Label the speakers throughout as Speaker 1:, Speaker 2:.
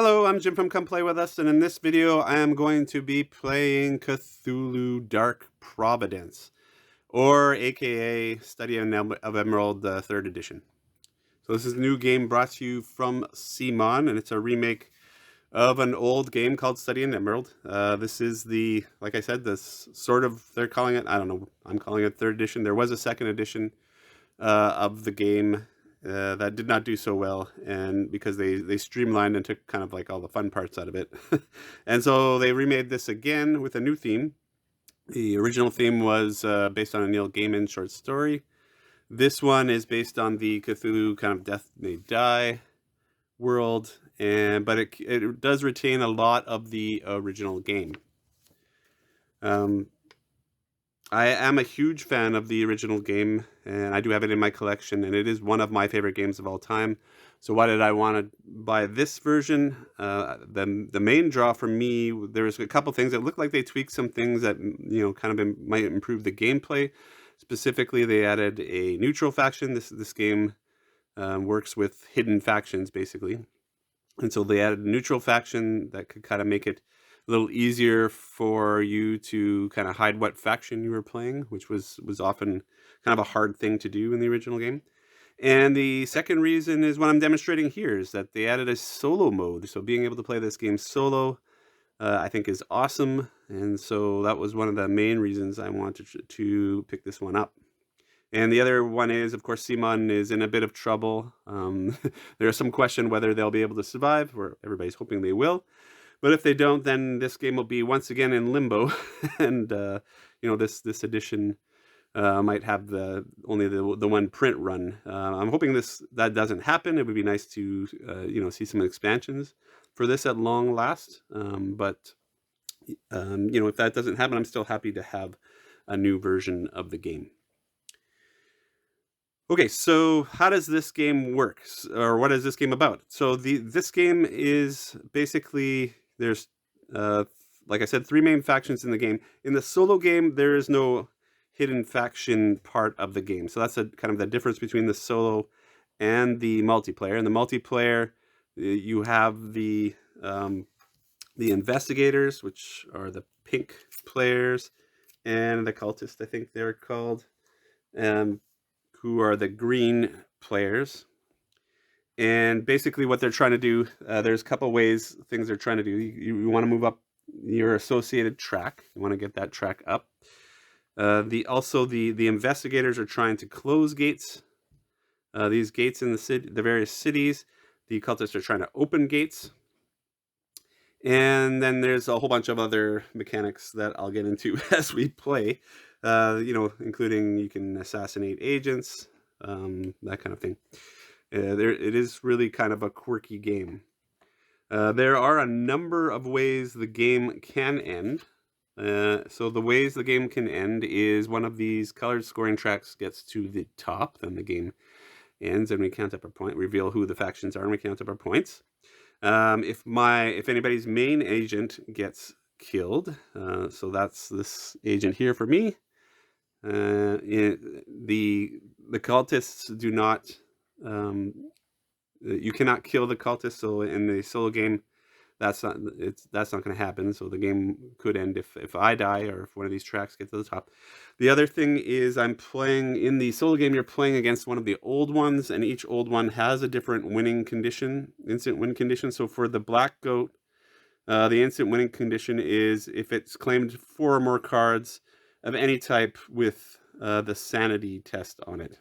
Speaker 1: Hello, I'm Jim from Come Play With Us, and in this video I am going to be playing Cthulhu Dark Providence, or aka Study of Emerald 3rd edition. So this is a new game brought to you from CMON, and it's a remake of an old game called Study in Emerald. This is the, like I said, this sort of, they're calling it, I don't know, I'm calling it 3rd edition. There was a 2nd edition of the game that did not do so well, and because they streamlined and took kind of like all the fun parts out of it. And so they remade this again with a new theme. The original theme was based on a Neil Gaiman short story. This one is based on the Cthulhu kind of Death May Die world, but it does retain a lot of the original game. I am a huge fan of the original game, and I do have it in my collection, and it is one of my favorite games of all time. So why did I want to buy this version? The main draw for me, there was a couple things that looked like they tweaked some things that kind of might improve the gameplay. Specifically, they added a neutral faction. This game works with hidden factions, basically. And so they added a neutral faction that could kind of make it a little easier for you to kind of hide what faction you were playing, which was often kind of a hard thing to do in the original game. And the second reason is what I'm demonstrating here, is that they added a solo mode. So being able to play this game solo, I think is awesome. And so that was one of the main reasons I wanted to pick this one up. And the other one is, of course, CMON is in a bit of trouble. There's some question whether they'll be able to survive, or everybody's hoping they will. But if they don't, then this game will be once again in limbo, and this edition might have only the one print run. I'm hoping that doesn't happen. It would be nice to see some expansions for this at long last. But if that doesn't happen, I'm still happy to have a new version of the game. Okay, so how does this game work, or what is this game about? So this game is basically, there's like I said, 3 main factions in the game. In the solo game, there is no hidden faction part of the game. So that's kind of the difference between the solo and the multiplayer. In the multiplayer, you have the investigators, which are the pink players, and the cultists, I think they're called, who are the green players. And basically what they're trying to do, there's a couple ways things they're trying to do. You want to move up your associated track. You want to get that track up. Also the investigators are trying to close gates. These gates in the various cities. The cultists are trying to open gates. And then there's a whole bunch of other mechanics that I'll get into as we play. Including you can assassinate agents, that kind of thing. It is really kind of a quirky game. There are a number of ways the game can end. So the ways the game can end is one of these colored scoring tracks gets to the top, then the game ends, and we count up our point, reveal who the factions are, and we count up our points. If anybody's main agent gets killed, so that's this agent here for me. The cultists do not. You cannot kill the cultists. So in the solo game, that's not going to happen. So the game could end if I die, or if one of these tracks gets to the top. The other thing is, I'm playing in the solo game. You're playing against one of the old ones, and each old one has a different winning condition, instant win condition. So for the black goat, the instant winning condition is if it's claimed 4 or more cards of any type with the sanity test on it.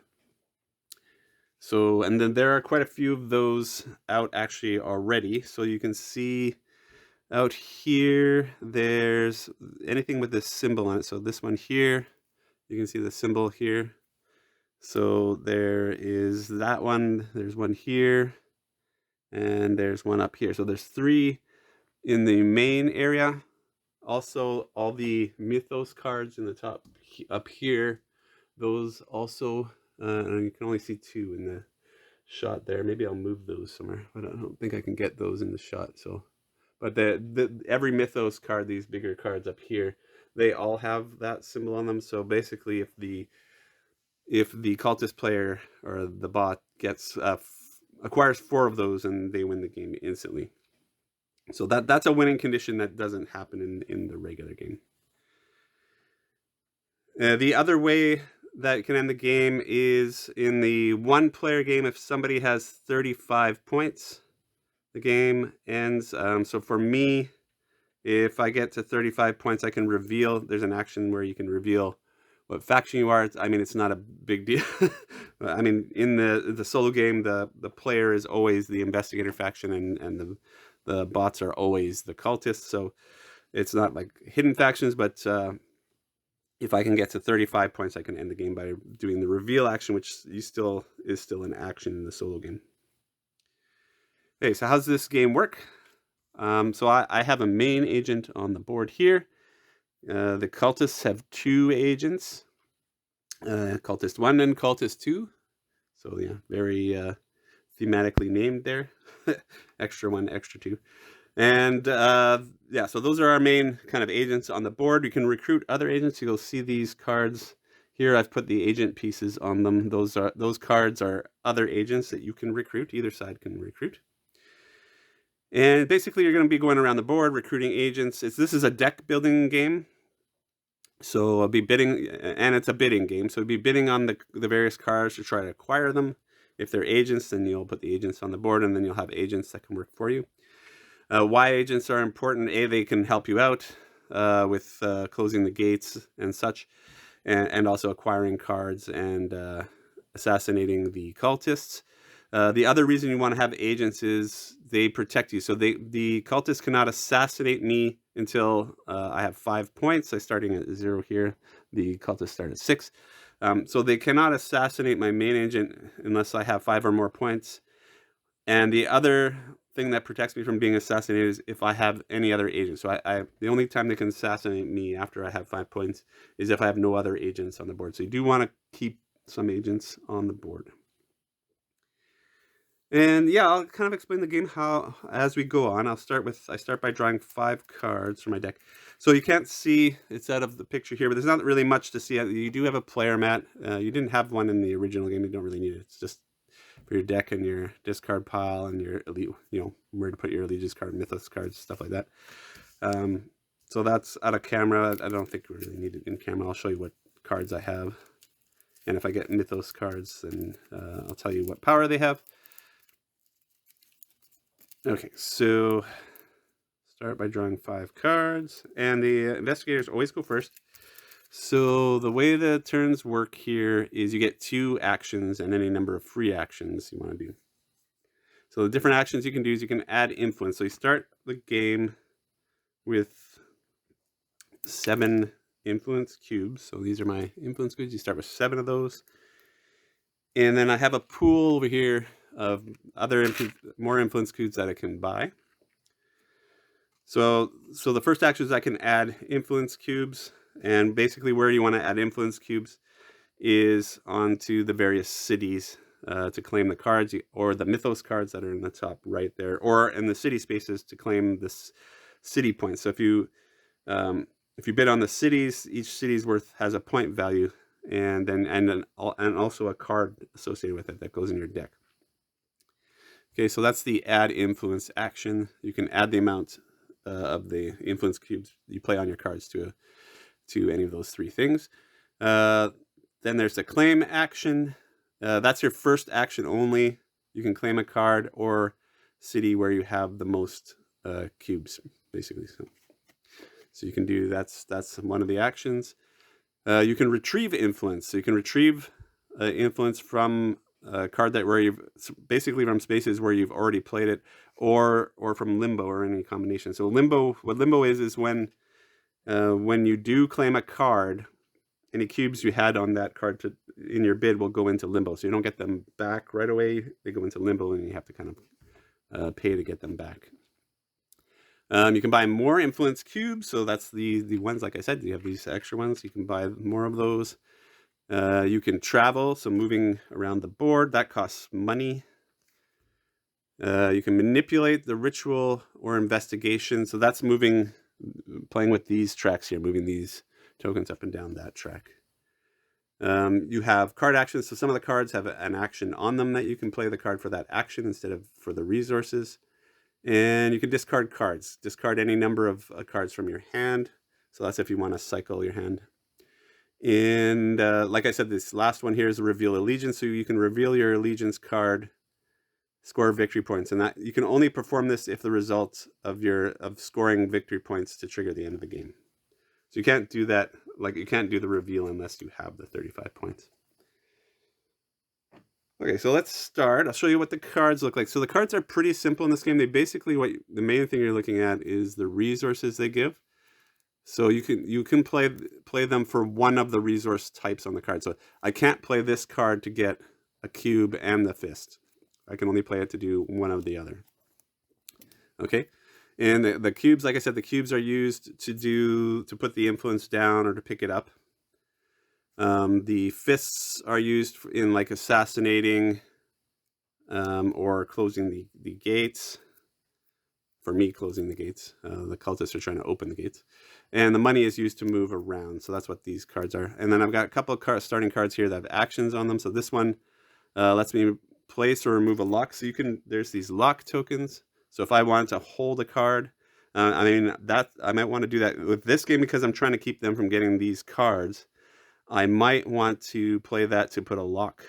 Speaker 1: So, and then there are quite a few of those out actually already. So you can see out here, there's anything with this symbol on it. So this one here, you can see the symbol here. So there is that one, there's one here, and there's one up here. So there's 3 in the main area. Also, all the mythos cards in the top up here, those also, and you can only see 2 in the shot there. Maybe I'll move those somewhere, but I don't think I can get those in the shot. So, but every mythos card, these bigger cards up here, they all have that symbol on them. So basically, if the cultist player or the bot gets acquires 4 of those, and they win the game instantly. So that's a winning condition that doesn't happen in the regular game. The other way that it can end the game is in the one-player game. If somebody has 35 points, the game ends. So for me, if I get to 35 points, I can reveal. There's an action where you can reveal what faction you are. I mean, it's not a big deal. I mean, in the solo game, the player is always the investigator faction, and the bots are always the cultists. So it's not like hidden factions, but if I can get to 35 points, I can end the game by doing the reveal action, which is still an action in the solo game. Okay, so how's this game work? So I have a main agent on the board here. The cultists have 2 agents, cultist 1 and cultist 2. So yeah, very thematically named there. Extra 1, extra 2. And yeah, so those are our main kind of agents on the board. You can recruit other agents. You'll see these cards here. I've put the agent pieces on them. Those cards are other agents that you can recruit. Either side can recruit. And basically, you're going to be going around the board recruiting agents. This is a deck building game. So I'll be bidding, and it's a bidding game. So I'll be bidding on the various cards to try to acquire them. If they're agents, then you'll put the agents on the board, and then you'll have agents that can work for you. Why agents are important: A, they can help you out with closing the gates and such, and also acquiring cards and assassinating the cultists. The other reason you want to have agents is they protect you. So the cultists cannot assassinate me until I have 5 points. I'm starting at 0 here. The cultists start at 6. So they cannot assassinate my main agent unless I have 5 or more points. And the other thing that protects me from being assassinated is if I have any other agents. So the only time they can assassinate me after I have 5 points is if I have no other agents on the board. So you do want to keep some agents on the board. And yeah, I'll kind of explain the game as we go on. I start by drawing 5 cards for my deck. So you can't see, it's out of the picture here, but there's not really much to see. You do have a player mat. You didn't have one in the original game. You don't really need it. It's just for your deck and your discard pile and your elite, where to put your allegiance card, mythos cards, stuff like that. So that's out of camera. I don't think we really need it in camera. I'll show you what cards I have. And if I get mythos cards, then I'll tell you what power they have. Okay, so start by drawing 5 cards, and the investigators always go first. So the way the turns work here is you get 2 actions and any number of free actions you want to do. So the different actions you can do is you can add influence. So you start the game with 7 influence cubes. So these are my influence cubes. You start with 7 of those. And then I have a pool over here of more influence cubes that I can buy. So the first action is I can add influence cubes, and basically where you want to add influence cubes is onto the various cities to claim the cards, or the mythos cards that are in the top right there, or in the city spaces to claim this city points. So if you bid on the cities, each city's worth has a point value, and also a card associated with it that goes in your deck. Okay, so that's the add influence action. You can add the amount of the influence cubes you play on your cards to any of those 3 things. Then there's the claim action. That's your first action only. You can claim a card or city where you have the most cubes, basically. So you can do that's one of the actions. You can retrieve influence. So you can retrieve influence from a card basically from spaces where you've already played it, or from limbo or any combination. So what limbo is when you do claim a card, any cubes you had on that card in your bid will go into limbo. So you don't get them back right away. They go into limbo, and you have to kind of pay to get them back. You can buy more influence cubes. So that's the ones, like I said, you have these extra ones. You can buy more of those. You can travel, so moving around the board, that costs money. You can manipulate the ritual or investigation. So that's playing with these tracks here, moving these tokens up and down that track. You have card actions. So some of the cards have an action on them that you can play the card for that action instead of for the resources. And you can discard cards. Discard any number of cards from your hand. So that's if you want to cycle your hand. And like I said, this last one here is reveal allegiance. So you can reveal your allegiance card, score victory points, and that you can only perform this if the result of scoring victory points to trigger the end of the game. So you can't do that, like you can't do the reveal unless you have the 35 points. Okay, so let's start. I'll show you what the cards look like. So the cards are pretty simple in this game. They basically, the main thing you're looking at is the resources they give. So you can play them for one of the resource types on the card. So I can't play this card to get a cube and the fist. I can only play it to do one of the other. Okay, and the cubes, like I said, the cubes are used to put the influence down or to pick it up. The fists are used in like assassinating or closing the gates. For me, closing the gates. The cultists are trying to open the gates. And the money is used to move around. So that's what these cards are. And then I've got a couple of starting cards here that have actions on them. So this one lets me place or remove a lock. So there's these lock tokens. So if I want to hold a card, I might want to do that with this game because I'm trying to keep them from getting these cards. I might want to play that to put a lock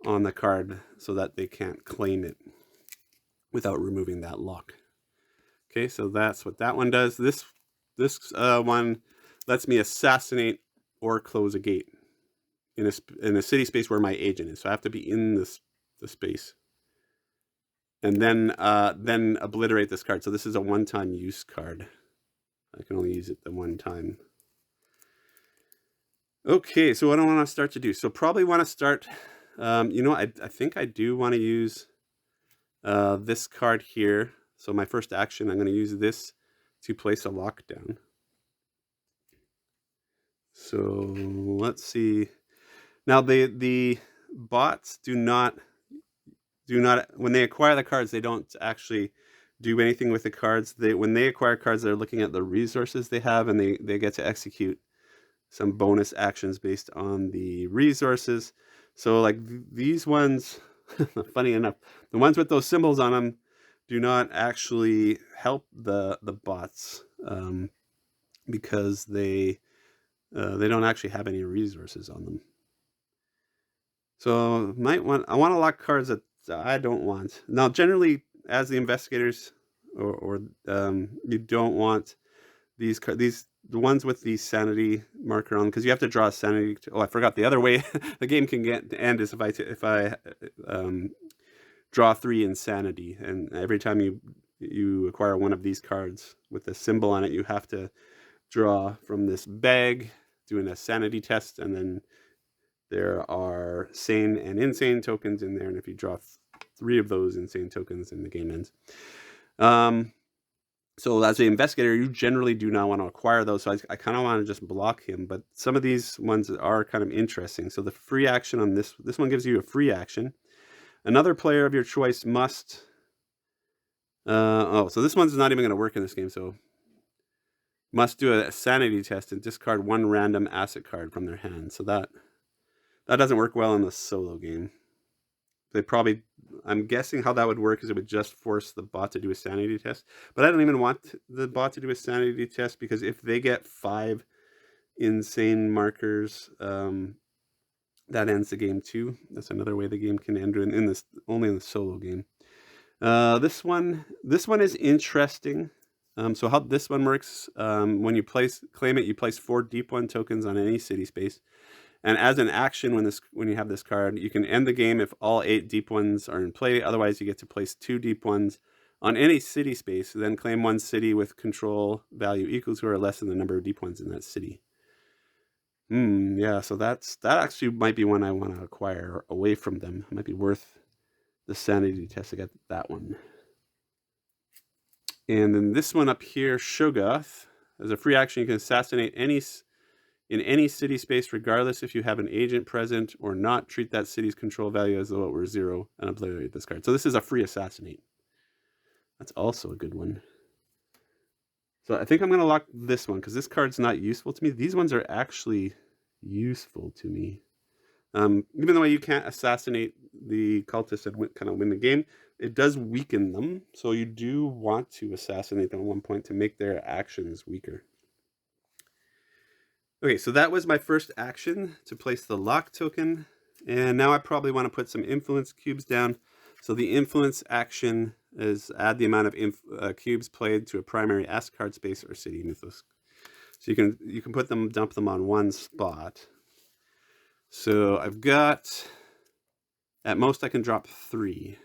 Speaker 1: on the card so that they can't claim it without removing that lock. Okay, so that's what that one does. This one lets me assassinate or close a gate in a city space where my agent is. So I have to be in the space, and then obliterate this card. So this is a one-time use card. I can only use it the one time. Okay, so what do I want to start to do? So probably want to start. I think I do want to use this card here. So my first action, I'm going to use this to place a lockdown. So let's see. Now the bots do not when they acquire the cards, they don't actually do anything with the cards. When they acquire cards, they're looking at the resources they have, and they get to execute some bonus actions based on the resources. So like these ones, funny enough, the ones with those symbols on them do not actually help the bots because they don't actually have any resources on them. So I want to lock cards that I don't want. Now, generally, as the investigators, or you don't want the ones with the sanity marker on, because you have to draw a sanity. I forgot the other way the game can end is if I draw 3 insanity, and every time you acquire one of these cards with a symbol on it, you have to draw from this bag, doing a sanity test, and then there are sane and insane tokens in there, and if you draw 3 of those insane tokens, then the game ends. So as an investigator, you generally do not want to acquire those. So I kind of want to just block him. But some of these ones are kind of interesting. So the free action on this one gives you a free action. Another player of your choice must. So this one's not even going to work in this game. So must do a sanity test and discard 1 random asset card from their hand. So that doesn't work well in the solo game. I'm guessing how that would work is it would just force the bot to do a sanity test. But I don't even want the bot to do a sanity test, because if they get 5 insane markers, that ends the game too. That's another way the game can end only in the solo game. This one is interesting. So how this one works, when you claim it, you place 4 deep 1 tokens on any city space. And as an action, when you have this card, you can end the game if all 8 deep ones are in play. Otherwise, you get to place 2 deep ones on any city space, then claim 1 city with control value equal to or less than the number of deep ones in that city. Yeah, so that actually might be one I want to acquire away from them. It might be worth the sanity test to get that one. And then this one up here, Shoggoth. As a free action, you can assassinate in any city space, regardless if you have an agent present or not. Treat that city's control value as though it were 0 and obliterate this card. So this is a free assassinate. That's also a good one. So I think I'm going to lock this one because this card's not useful to me. These ones are actually useful to me. Even though you can't assassinate the cultists and kind of win the game, it does weaken them. So you do want to assassinate them at one point to make their actions weaker. Okay, so that was my first action, to place the lock token. And now I probably want to put some influence cubes down. So the influence action is add the amount of cubes played to a primary asset card space or city mythos. So you can put them, dump them on one spot. So I've got, at most I can drop 3.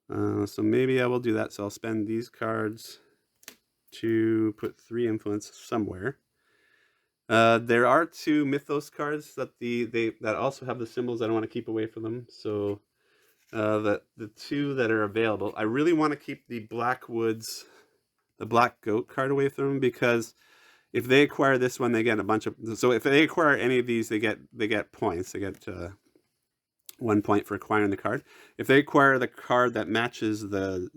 Speaker 1: So maybe I will do that. So I'll spend these cards to put 3 influence somewhere. There are 2 mythos cards that that also have the symbols I don't want to keep away from them. So the 2 that are available, I really want to keep the Blackwoods, the Black Goat card away from them, because if they acquire this one, they get a bunch of. So if they acquire any of these, they get points. They get 1 point for acquiring the card. If they acquire the card that matches the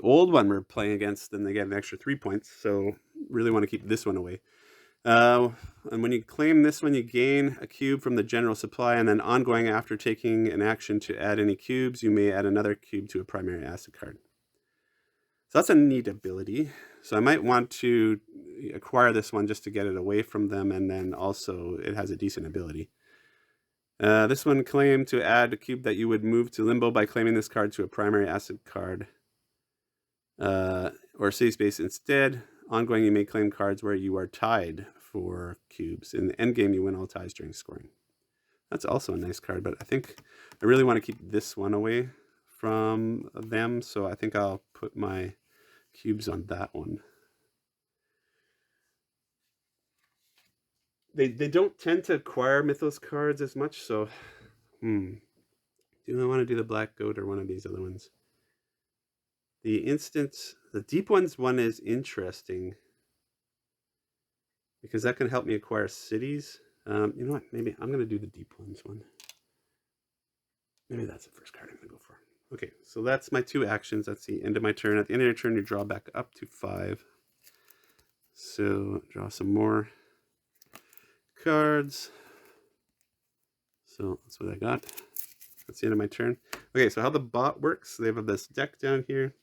Speaker 1: old one we're playing against, then they get an extra 3 points. So really want to keep this one away. And when you claim this one, you gain a cube from the general supply, and then ongoing after taking an action to add any cubes, you may add another cube to a primary asset card. So that's a neat ability. So I might want to acquire this one just to get it away from them, and then also it has a decent ability. This one, claim to add a cube that you would move to limbo by claiming this card to a primary asset card or city space instead. Ongoing, you may claim cards where you are tied for cubes. In the endgame, you win all ties during scoring. That's also a nice card, but I think I really want to keep this one away from them, so I think I'll put my cubes on that one. They don't tend to acquire mythos cards as much, so do I want to do the Black Goat or one of these other ones? The Deep Ones one is interesting because that can help me acquire cities. You know what? Maybe I'm going to do the Deep Ones one. Maybe that's the first card I'm going to go for. Okay, so that's my 2 actions. That's the end of my turn. At the end of your turn, you draw back up to 5. So draw some more cards. So that's what I got. That's the end of my turn. Okay, so how the bot works, they have this deck down here.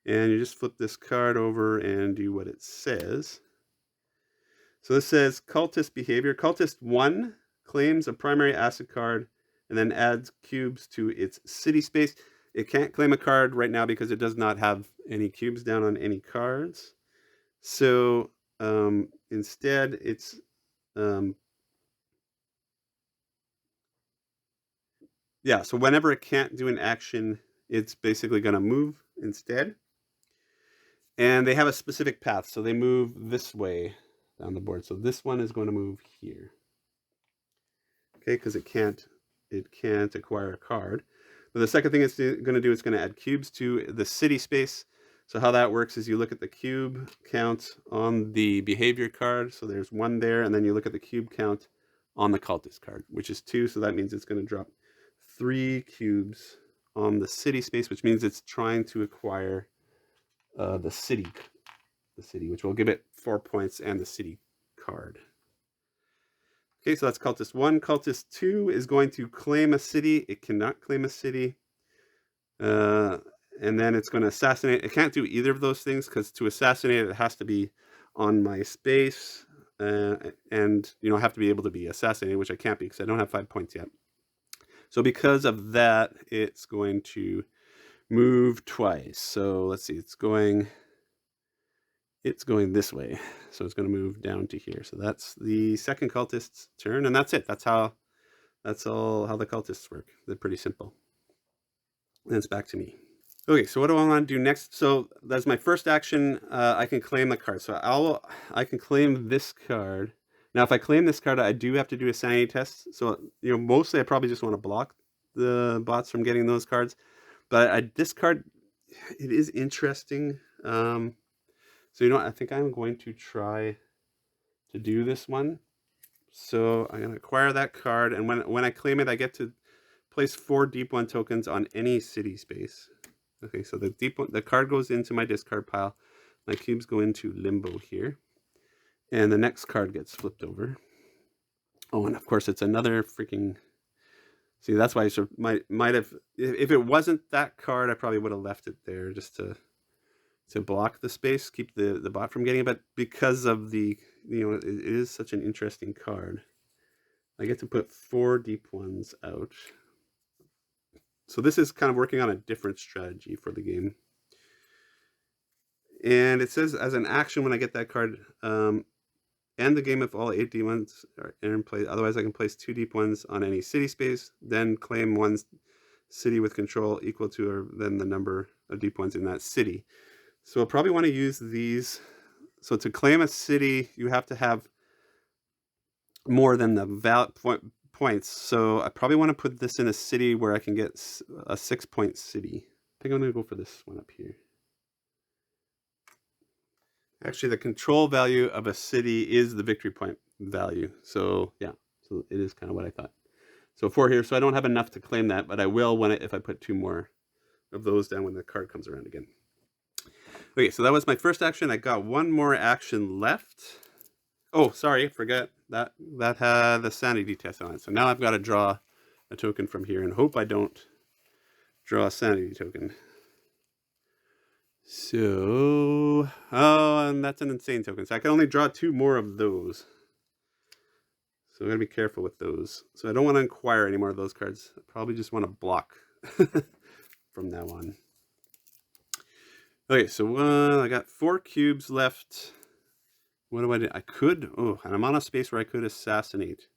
Speaker 1: And you just flip this card over and do what it says. So this says cultist behavior. Cultist 1 claims a primary asset card and then adds cubes to its city space. It can't claim a card right now because it does not have any cubes down on any cards. So instead, it's yeah. So whenever it can't do an action, it's basically going to move instead. And they have a specific path, so they move this way down the board. So this one is going to move here. Okay, because it can't acquire a card. But the second thing it's going to do is going to add cubes to the city space. So how that works is you look at the cube count on the behavior card. So there's 1 there, and then you look at the cube count on the cultist card, which is 2. So that means it's going to drop 3 cubes on the city space, which means it's trying to acquire the city, which will give it 4 points and the city card. Okay, so that's cultist 1. Cultist 2 is going to claim a city. It cannot claim a city. And then it's going to assassinate. It can't do either of those things because to assassinate it has to be on my space. And I have to be able to be assassinated, which I can't be because I don't have 5 points yet. So because of that, it's going to move twice. So let's see, it's going this way. So it's going to move down to here. So that's the second cultist's turn, and that's it. That's all how the cultists work. They're pretty simple. And it's back to me. Okay, so what do I want to do next? So that's my first action. I can claim the card. So I can claim this card. Now, if I claim this card, I do have to do a sanity test. So mostly I probably just want to block the bots from getting those cards. But this card, it is interesting. So I think I'm going to try to do this one. So I'm going to acquire that card, and when I claim it, I get to place 4 Deep One tokens on any city space. Okay, so the card goes into my discard pile. My cubes go into limbo here, and the next card gets flipped over. Oh, and of course it's another freaking... See, that's why I sort of might have... If it wasn't that card, I probably would have left it there just to block the space, keep the bot from getting it. But because of the... it is such an interesting card. I get to put 4 deep ones out. So this is kind of working on a different strategy for the game. And it says, as an action, when I get that card, end the game if all 8 deep ones are in play. Otherwise, I can place 2 deep ones on any city space, then claim one city with control equal to or then the number of deep ones in that city. So I'll probably want to use these. So to claim a city, you have to have more than the points. So I probably want to put this in a city where I can get a 6-point city. I think I'm going to go for this one up here. Actually, the control value of a city is the victory point value. So yeah, so it is kind of what I thought. So 4 here. So I don't have enough to claim that, but I will if I put 2 more of those down when the card comes around again. Okay, so that was my first action. I got 1 more action left. Oh, sorry, forgot that had the sanity test on it. So now I've got to draw a token from here and hope I don't draw a sanity token. So, oh, and that's an insane token. So I can only draw 2 more of those. So I'm going to be careful with those. So I don't want to acquire any more of those cards. I probably just want to block from now on. Okay, so I got 4 cubes left. What do I do? I could, and I'm on a space where I could assassinate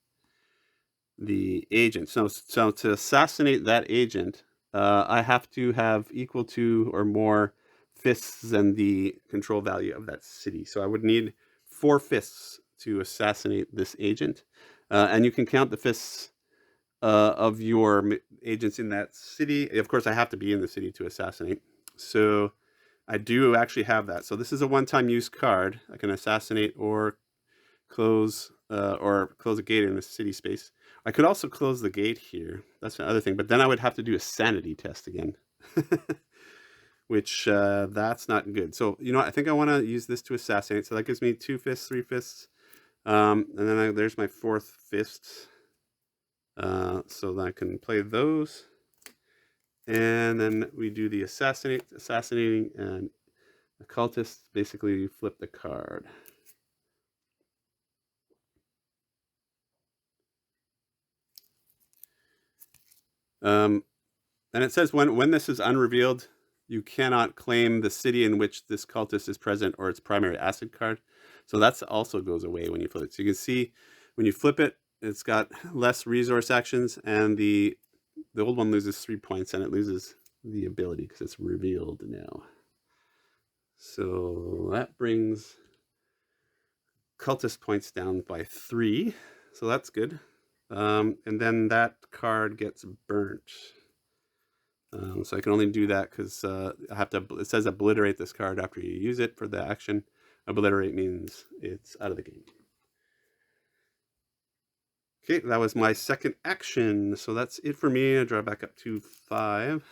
Speaker 1: the agent. So to assassinate that agent, I have to have equal to or more fists than the control value of that city. So I would need 4 fists to assassinate this agent. And you can count the fists of your agents in that city. Of course, I have to be in the city to assassinate. So I do actually have that. So this is a one-time use card. I can assassinate or close a gate in a city space. I could also close the gate here. That's the other thing. But then I would have to do a sanity test again, which that's not good. So, I think I want to use this to assassinate. So that gives me 2 fists, 3 fists. And then there's my 4th fist. So that I can play those. And then we do the assassinating, and the cultists basically flip the card. And it says when this is unrevealed, you cannot claim the city in which this cultist is present or its primary acid card. So that also goes away when you flip it. So you can see when you flip it, it's got less resource actions, and the old one loses 3 points, and it loses the ability because it's revealed now. So that brings cultist points down by 3. So that's good. And then that card gets burnt. So I can only do that because I have to. It says obliterate this card after you use it for the action. Obliterate means it's out of the game. Okay, that was my second action. So that's it for me. I draw back up to 5.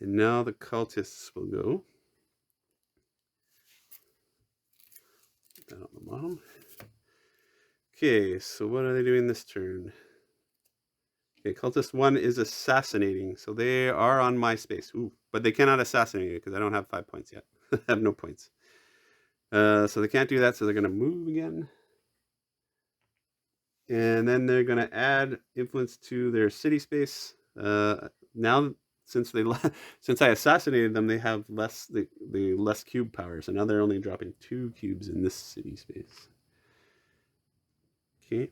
Speaker 1: And now the cultists will go. Put that on the bottom. Okay, so what are they doing this turn? Okay, cultist 1 is assassinating. So they are on my space. Ooh, but they cannot assassinate it because I don't have 5 points yet. I have no points. So they can't do that, so they're going to move again. And then they're going to add influence to their city space. Now, since I assassinated them, they have less cube power. So now they're only dropping 2 cubes in this city space. Okay.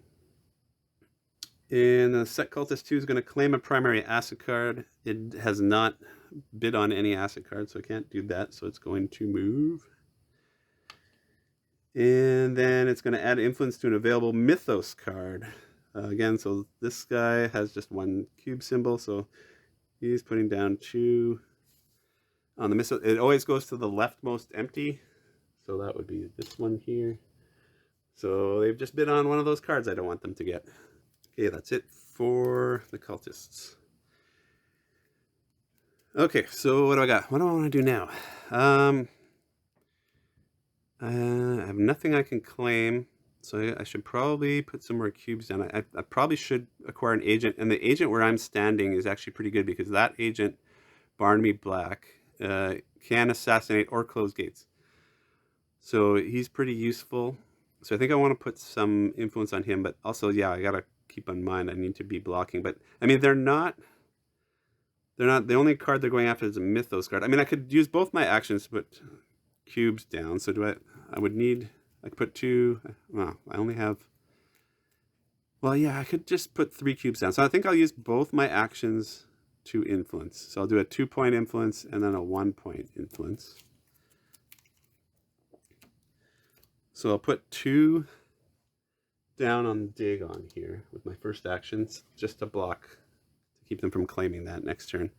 Speaker 1: And the set cultist 2 is going to claim a primary acid card. It has not bid on any acid card, so I can't do that. So it's going to move. And then it's going to add influence to an available mythos card. Again, so this guy has just 1 cube symbol, so he's putting down 2 on the mythos. It always goes to the leftmost empty, so that would be this one here. So they've just bid on one of those cards I don't want them to get. Okay, that's it for the cultists. Okay, so what do I got? What do I want to do now? I have nothing I can claim, so I should probably put some more cubes down. I probably should acquire an agent, and the agent where I'm standing is actually pretty good because that agent, Barnaby Black, can assassinate or close gates. So he's pretty useful. So I think I want to put some influence on him, but also, yeah, I gotta keep in mind I need to be blocking. But I mean, they're not the only card they're going after is a Mythos card. I mean, I could use both my actions to put cubes down. So I would need, I could put two, well, I only have, well, yeah, I could just put 3 cubes down. So I think I'll use both my actions to influence. So I'll do a 2-point influence and then a 1-point influence. So I'll put 2 down on Dagon here with my first actions just to block, to keep them from claiming that next turn.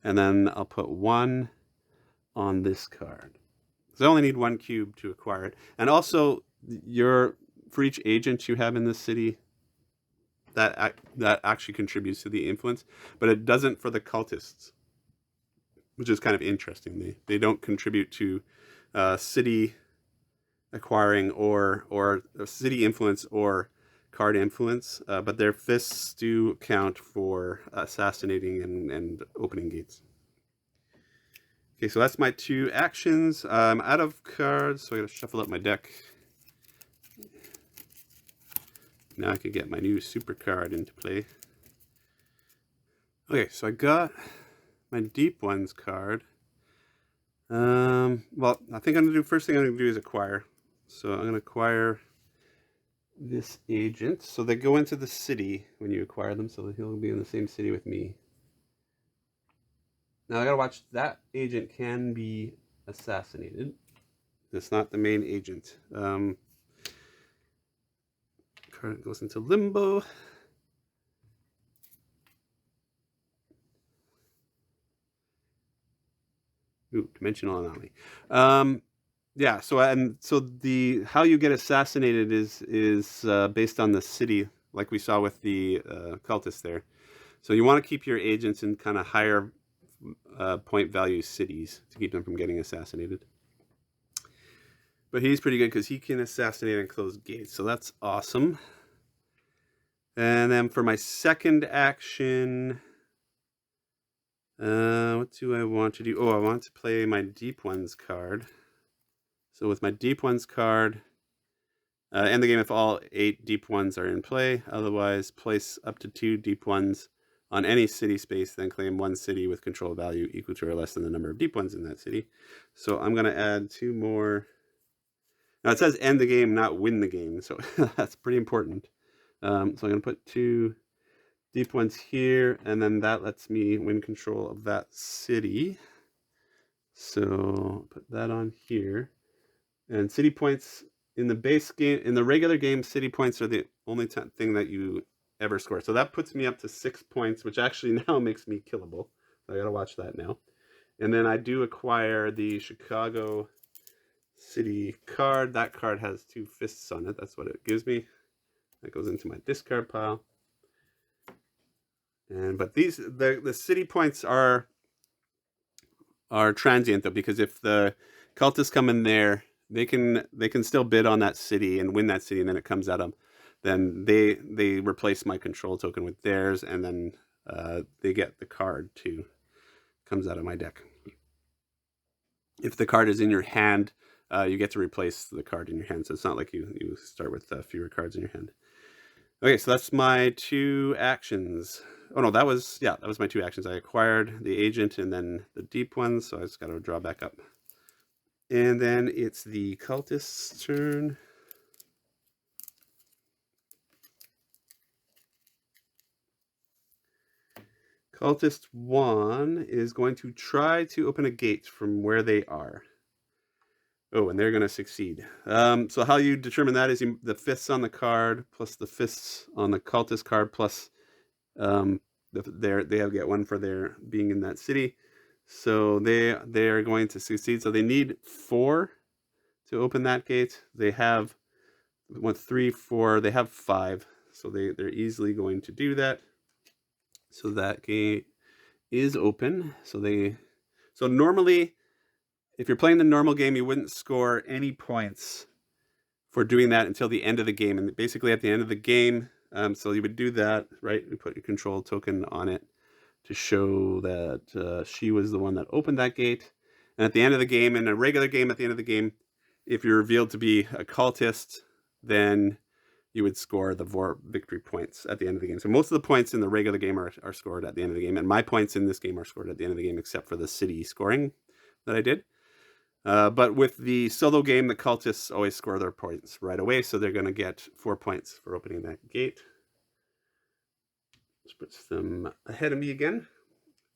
Speaker 1: And then I'll put 1 on this card. So I only need 1 cube to acquire it. And also, for each agent you have in this city, that actually contributes to the influence, but it doesn't for the cultists, which is kind of interesting. They don't contribute to city acquiring or city influence or card influence, but their fists do count for assassinating and opening gates. Okay, so that's my 2 actions. I'm out of cards, so I gotta shuffle up my deck. Now I can get my new super card into play. Okay, so I got my Deep Ones card. Well, I think first thing I'm gonna do is acquire. So I'm gonna acquire this agent. So they go into the city when you acquire them, so he'll be in the same city with me. Now I gotta watch, that agent can be assassinated. It's not the main agent. Card goes into limbo. Ooh, dimensional anomaly. Yeah. So the how you get assassinated is based on the city, like we saw with the cultists there. So you want to keep your agents in kind of higher point value cities to keep them from getting assassinated. But he's pretty good because he can assassinate and close gates, so that's awesome. And then for my second action, what do I want to do? Oh, I want to play my Deep Ones card. So with my Deep Ones card, end the game if all 8 Deep Ones are in play. Otherwise, place up to 2 Deep Ones on any city space, then claim 1 city with control value equal to or less than the number of Deep Ones in that city. So I'm going to add 2 more. Now it says end the game, not win the game, so that's pretty important. So I'm going to put 2 Deep Ones here, and then that lets me win control of that city. So put that on here. And city points in the base game, in the regular game, city points are the only thing that you ever score. So that puts me up to 6 points, which actually now makes me killable. I gotta watch that now. And then I do acquire the Chicago City card. That card has 2 fists on it. That's what it gives me. That goes into my discard pile. But the city points are transient though, because if the cultists come in there, they can still bid on that city and win that city, and then it comes at them. Then they replace my control token with theirs, and then they get the card too. Comes out of my deck. If the card is in your hand, you get to replace the card in your hand. So it's not like you start with fewer cards in your hand. Okay, so that's my 2 actions. Oh no, that was my 2 actions. I acquired the agent and then the Deep Ones, so I just got to draw back up. And then it's the cultist's turn. Cultist 1 is going to try to open a gate from where they are. Oh, and they're going to succeed. So how you determine that is the fists on the card plus the fists on the cultist card plus they get 1 for their being in that city. So they are going to succeed. So they need 4 to open that gate. They have 1, 3, 4. They have 5. So they're easily going to do that. So that gate is open. So normally if you're playing the normal game, you wouldn't score any points for doing that until the end of the game. And basically at the end of the game, so you would do that, right? You put your control token on it to show that she was the one that opened that gate. And at the end of the game, in a regular game, at the end of the game, if you're revealed to be a cultist, then you would score the victory points at the end of the game. So most of the points in the regular game are scored at the end of the game. And my points in this game are scored at the end of the game, except for the city scoring that I did. But with the solo game, the cultists always score their points right away. So they're going to get 4 points for opening that gate. Which puts them ahead of me again.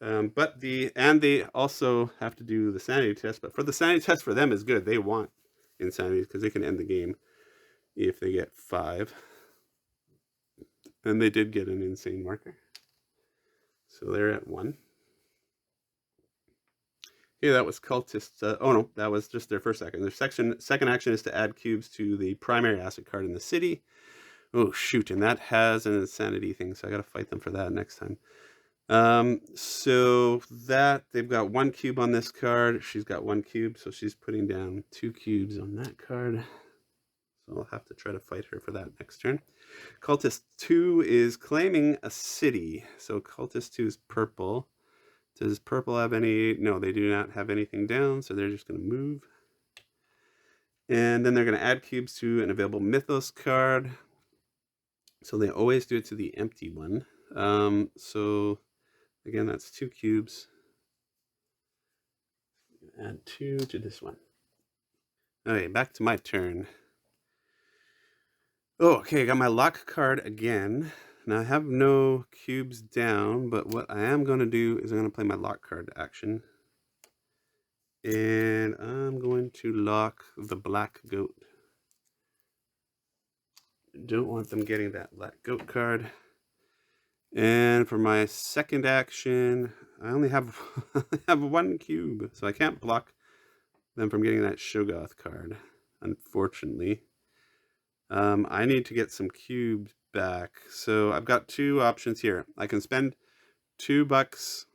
Speaker 1: But they also have to do the sanity test. But for the sanity test for them is good. They want insanity because they can end the game if they get 5. And they did get an insane marker. So they're at 1. Okay, that was cultists. Oh no, that was just their first action. Their second action is to add cubes to the primary asset card in the city. Oh shoot, and that has an insanity thing, so I gotta fight them for that next time. So that they've got 1 cube on this card. She's got 1 cube, so she's putting down 2 cubes on that card. So I'll have to try to fight her for that next turn. Cultist 2 is claiming a city. So Cultist 2 is purple. Does purple have any? No, they do not have anything down, so they're just going to move. And then they're going to add cubes to an available Mythos card. So they always do it to the empty one. So again, that's 2 cubes. Add 2 to this one. Okay, back to my turn. Oh, okay, I got my lock card again. Now I have no cubes down, but what I am going to do is I'm going to play my lock card action. And I'm going to lock the black goat. Don't want them getting that black goat card. And for my second action, I only have, have 1 cube, so I can't block them from getting that Shoggoth card, unfortunately. I need to get some cubes back. So I've got 2 options here. I can spend $2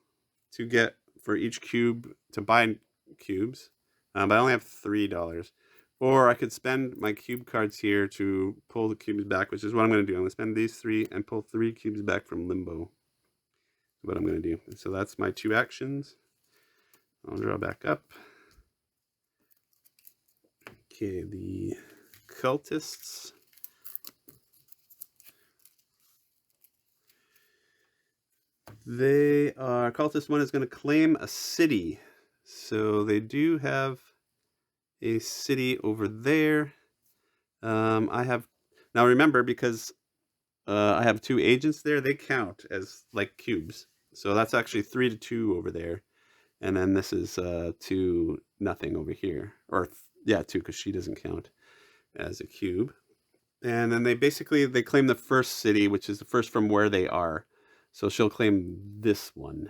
Speaker 1: to get for each cube to buy cubes, but I only have $3. Or I could spend my cube cards here to pull the cubes back, which is what I'm going to do. I'm going to spend these 3 and pull 3 cubes back from limbo. That's what I'm going to do. So that's my 2 actions. I'll draw back up. Okay, the cultists. They are, cultist 1 is going to claim a city. So they do have a city over there. I have, now remember, because I have 2 agents there, they count as like cubes. So that's actually 3 to 2 over there. And then this is 2 nothing over here. Or yeah, 2 because she doesn't count as a cube. And then they claim the first city, which is the first from where they are. So she'll claim this one.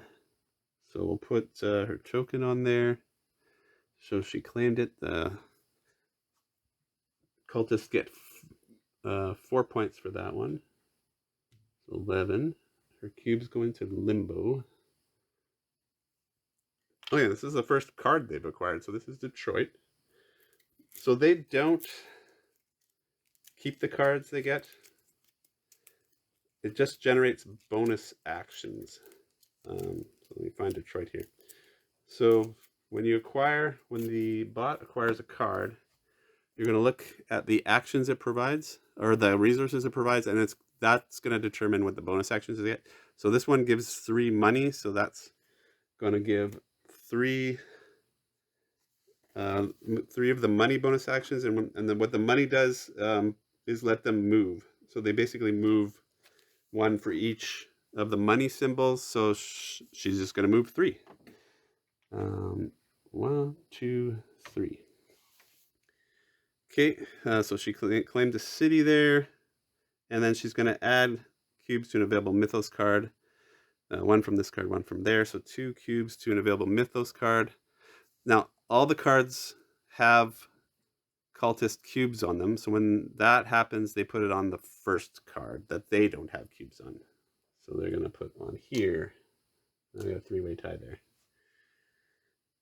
Speaker 1: So we'll put her token on there. So she claimed it. The cultists get 4 points for that one. 11. Her cubes go into limbo. Oh yeah, this is the first card they've acquired. So this is Detroit. So they don't keep the cards they get. It just generates bonus actions. So let me find Detroit here. So when the bot acquires a card, you're going to look at the actions it provides, or the resources it provides, and that's going to determine what the bonus actions they get. So this one gives 3 money, so that's going to give 3 of the money bonus actions, and then what the money does is let them move. So they basically move 1 for each of the money symbols. So she's just going to move 3. 1, 2, 3. Okay, so she claimed a city there, and then she's going to add cubes to an available Mythos card. 1 from this card, 1 from there. So 2 cubes to an available Mythos card. Now, all the cards have cultist cubes on them. So when that happens, they put it on the first card that they don't have cubes on. So they're going to put on here. Now we have a 3-way tie there.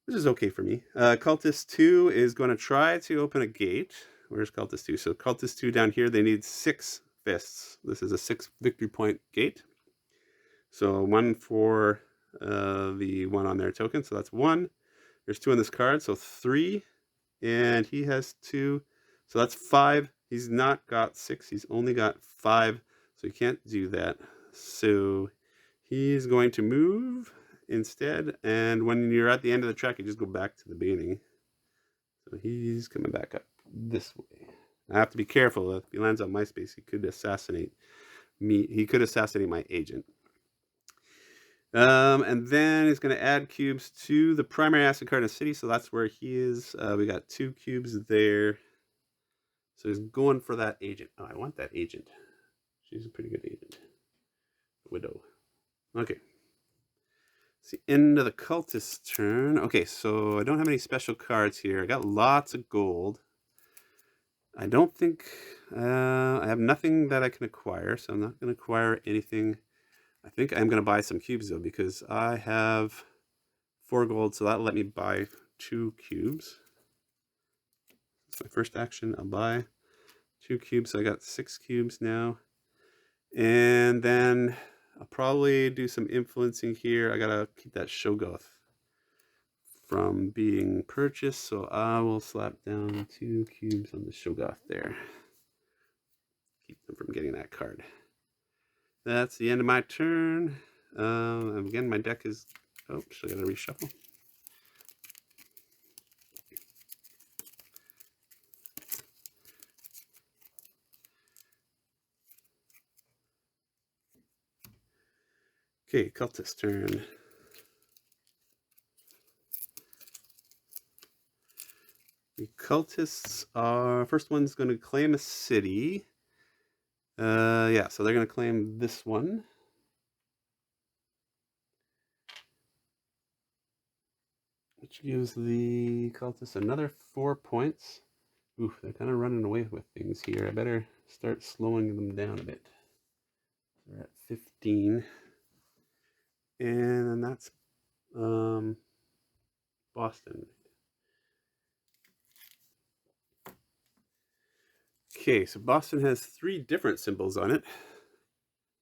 Speaker 1: which is okay for me. Cultist 2 is going to try to open a gate. Where's Cultist 2? So Cultist 2 down here, they need 6 fists. This is a 6 victory point gate. So 1 for the 1 on their token. So that's 1. There's 2 on this card, so 3. And he has 2. So that's 5. He's not got 6. He's only got 5. So he can't do that. So he's going to move instead. And when you're at the end of the track, you just go back to the beginning. So he's coming back up this way. I have to be careful. If he lands on my space, he could assassinate me. He could assassinate my agent. And then he's going to add cubes to the primary asset card in the city. So that's where he is. We got 2 cubes there. So he's going for that agent. Oh, I want that agent. She's a pretty good agent. Widow. Okay. It's the end of the cultist's turn. Okay, so I don't have any special cards here. I got lots of gold. I don't think... I have nothing that I can acquire, so I'm not going to acquire anything. I think I'm going to buy some cubes, though, because I have 4 gold, so that'll let me buy 2 cubes. That's my first action. I'll buy 2 cubes, so I got 6 cubes now. And then I'll probably do some influencing here. I got to keep that Shoggoth from being purchased, so I will slap down 2 cubes on the Shoggoth there. Keep them from getting that card. That's the end of my turn. Again, my deck is... Oh, I gotta reshuffle. Okay, cultist turn. The cultists are... First one's going to claim a city. Yeah, so they're going to claim this one. Which gives the cultists another 4 points. Oof, they're kind of running away with things here. I better start slowing them down a bit. They're at 15. And that's Boston. Okay, so Boston has 3 different symbols on it.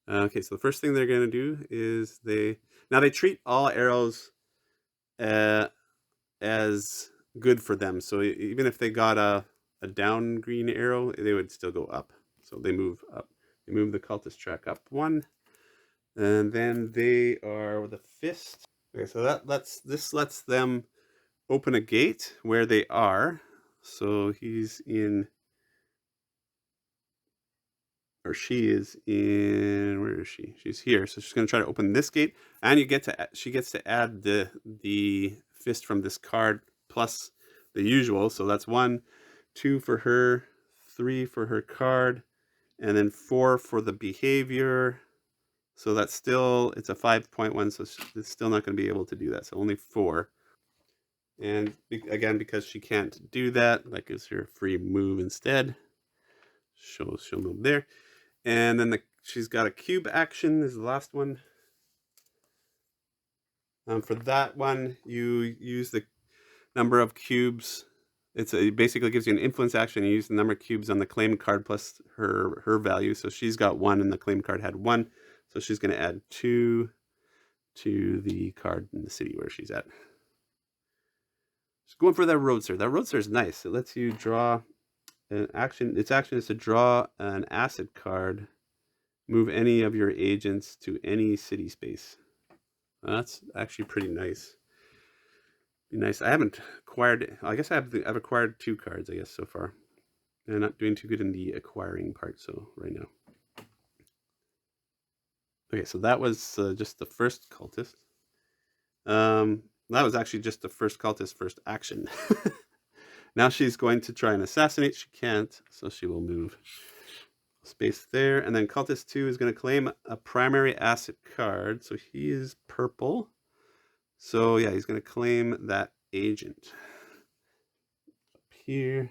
Speaker 1: Okay, so the first thing they're going to do is they treat all arrows as good for them. So even if they got a down green arrow, they would still go up. So they move up. They move the cultist track up 1. And then they are the fist. Okay, so this lets them open a gate where they are. So he's in... Or she is in... Where is she? She's here. So she's going to try to open this gate. And she gets to add the fist from this card plus the usual. So that's 1, 2 for her, 3 for her card, and then 4 for the behavior. So that's still... It's a 5.1, so it's still not going to be able to do that. So only 4. And again, because she can't do that, that gives her a free move instead. She'll move there. And then she's got a cube action is the last one. For that one, you use the number of cubes. It basically gives you an influence action. You use the number of cubes on the claim card plus her value. So she's got 1, and the claim card had 1. So she's going to add 2 to the card in the city where she's at. She's going for that Roadster. That Roadster is nice. It lets you draw an action. Its action is to draw an asset card. Move any of your agents to any city space. That's actually pretty nice. Be nice. I haven't acquired... I guess I've acquired 2 cards, I guess, so far. I'm not doing too good in the acquiring part, so right now. Okay, so that was just the first cultist. That was actually just the first cultist first action. Now she's going to try and assassinate. She can't, so she will move space there. And then cultist 2 is going to claim a primary asset card. So he is purple. So yeah, he's going to claim that agent. Up here.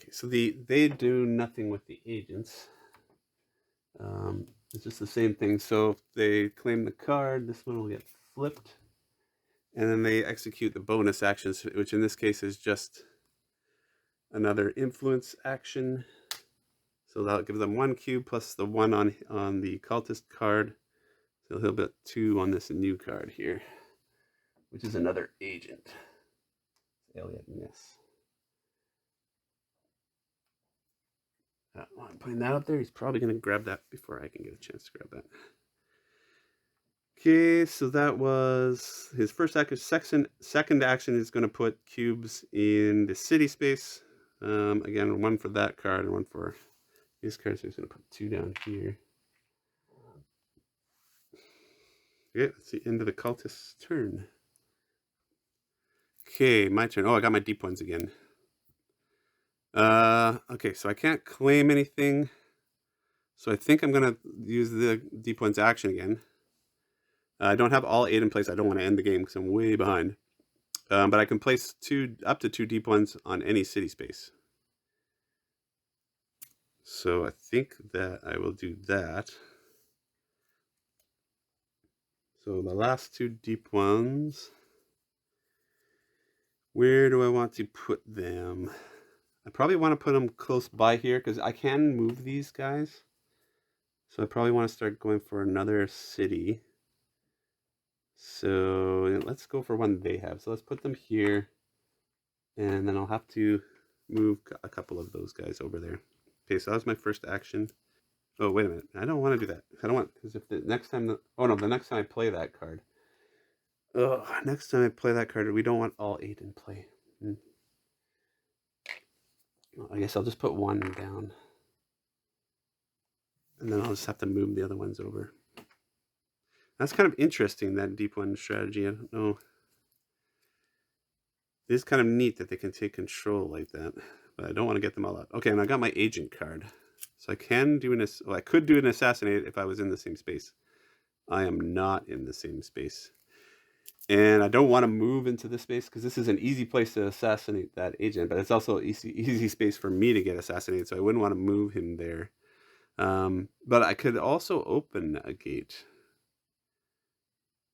Speaker 1: Okay, so they do nothing with the agents. It's just the same thing. So if they claim the card, this one will get flipped. And then they execute the bonus actions, which in this case is just another influence action. So that'll give them 1 cube plus the 1 on the cultist card. So he'll get 2 on this new card here, which is another agent. Elliot Ness. I'm putting that up there. He's probably going to grab that before I can get a chance to grab that. Okay, so that was his first action. Second action is going to put cubes in the city space. Again, 1 for that card and 1 for his card. So he's going to put 2 down here. Okay, that's the end of the cultist's turn. Okay, my turn. Oh, I got my deep ones again. Okay, so I can't claim anything. So I think I'm going to use the deep ones action again. I don't have all 8 in place. I don't want to end the game because I'm way behind. But I can place up to 2 deep ones on any city space. So I think that I will do that. So the last 2 deep ones, where do I want to put them? I probably want to put them close by here because I can move these guys. So I probably want to start going for another city. So let's go for one they have. So let's put them here. And then I'll have to move a couple of those guys over there. Okay, so that was my first action. Oh, wait a minute. I don't want to do that. I don't want, because if the next time, the next time I play that card. Oh, next time I play that card, we don't want all 8 in play. I guess I'll just put 1 down. And then I'll just have to move the other ones over. That's kind of interesting, that deep one strategy. I don't know. It is kind of neat that they can take control like that. But I don't want to get them all out. Okay, and I got my agent card. So I can do I could do an assassinate if I was in the same space. I am not in the same space. And I don't want to move into this space because this is an easy place to assassinate that agent, but it's also an easy space for me to get assassinated, so I wouldn't want to move him there. But I could also open a gate,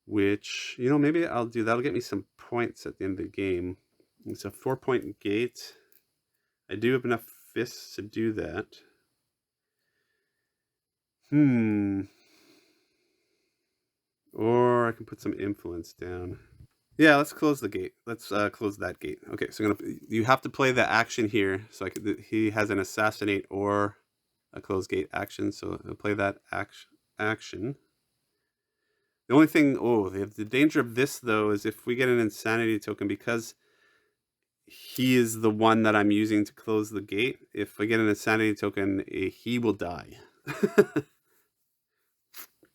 Speaker 1: which, maybe I'll do. That'll get me some points at the end of the game. It's a 4-point gate. I do have enough fists to do that. Or I can put some influence down. Yeah, let's close the gate. Let's close that gate. Okay, so you have to play the action here. So he has an assassinate or a close gate action. So I'll play that action. The only thing, the danger of this though is if we get an insanity token, because he is the one that I'm using to close the gate. If I get an insanity token, he will die.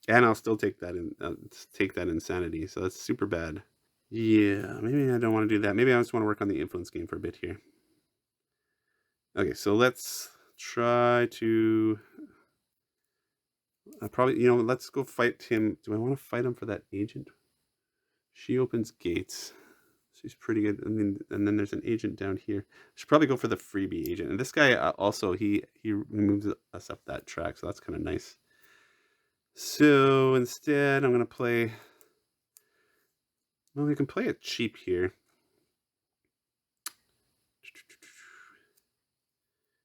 Speaker 1: And I'll still take that insanity. So that's super bad. Yeah, maybe I don't want to do that. Maybe I just want to work on the influence game for a bit here. Okay, so let's try to probably, let's go fight him. Do I want to fight him for that agent? She opens gates. She's pretty good. And then there's an agent down here. I should probably go for the freebie agent. And this guy also, he moves us up that track, so that's kind of nice. So instead, I'm going to play... Well, we can play it cheap here.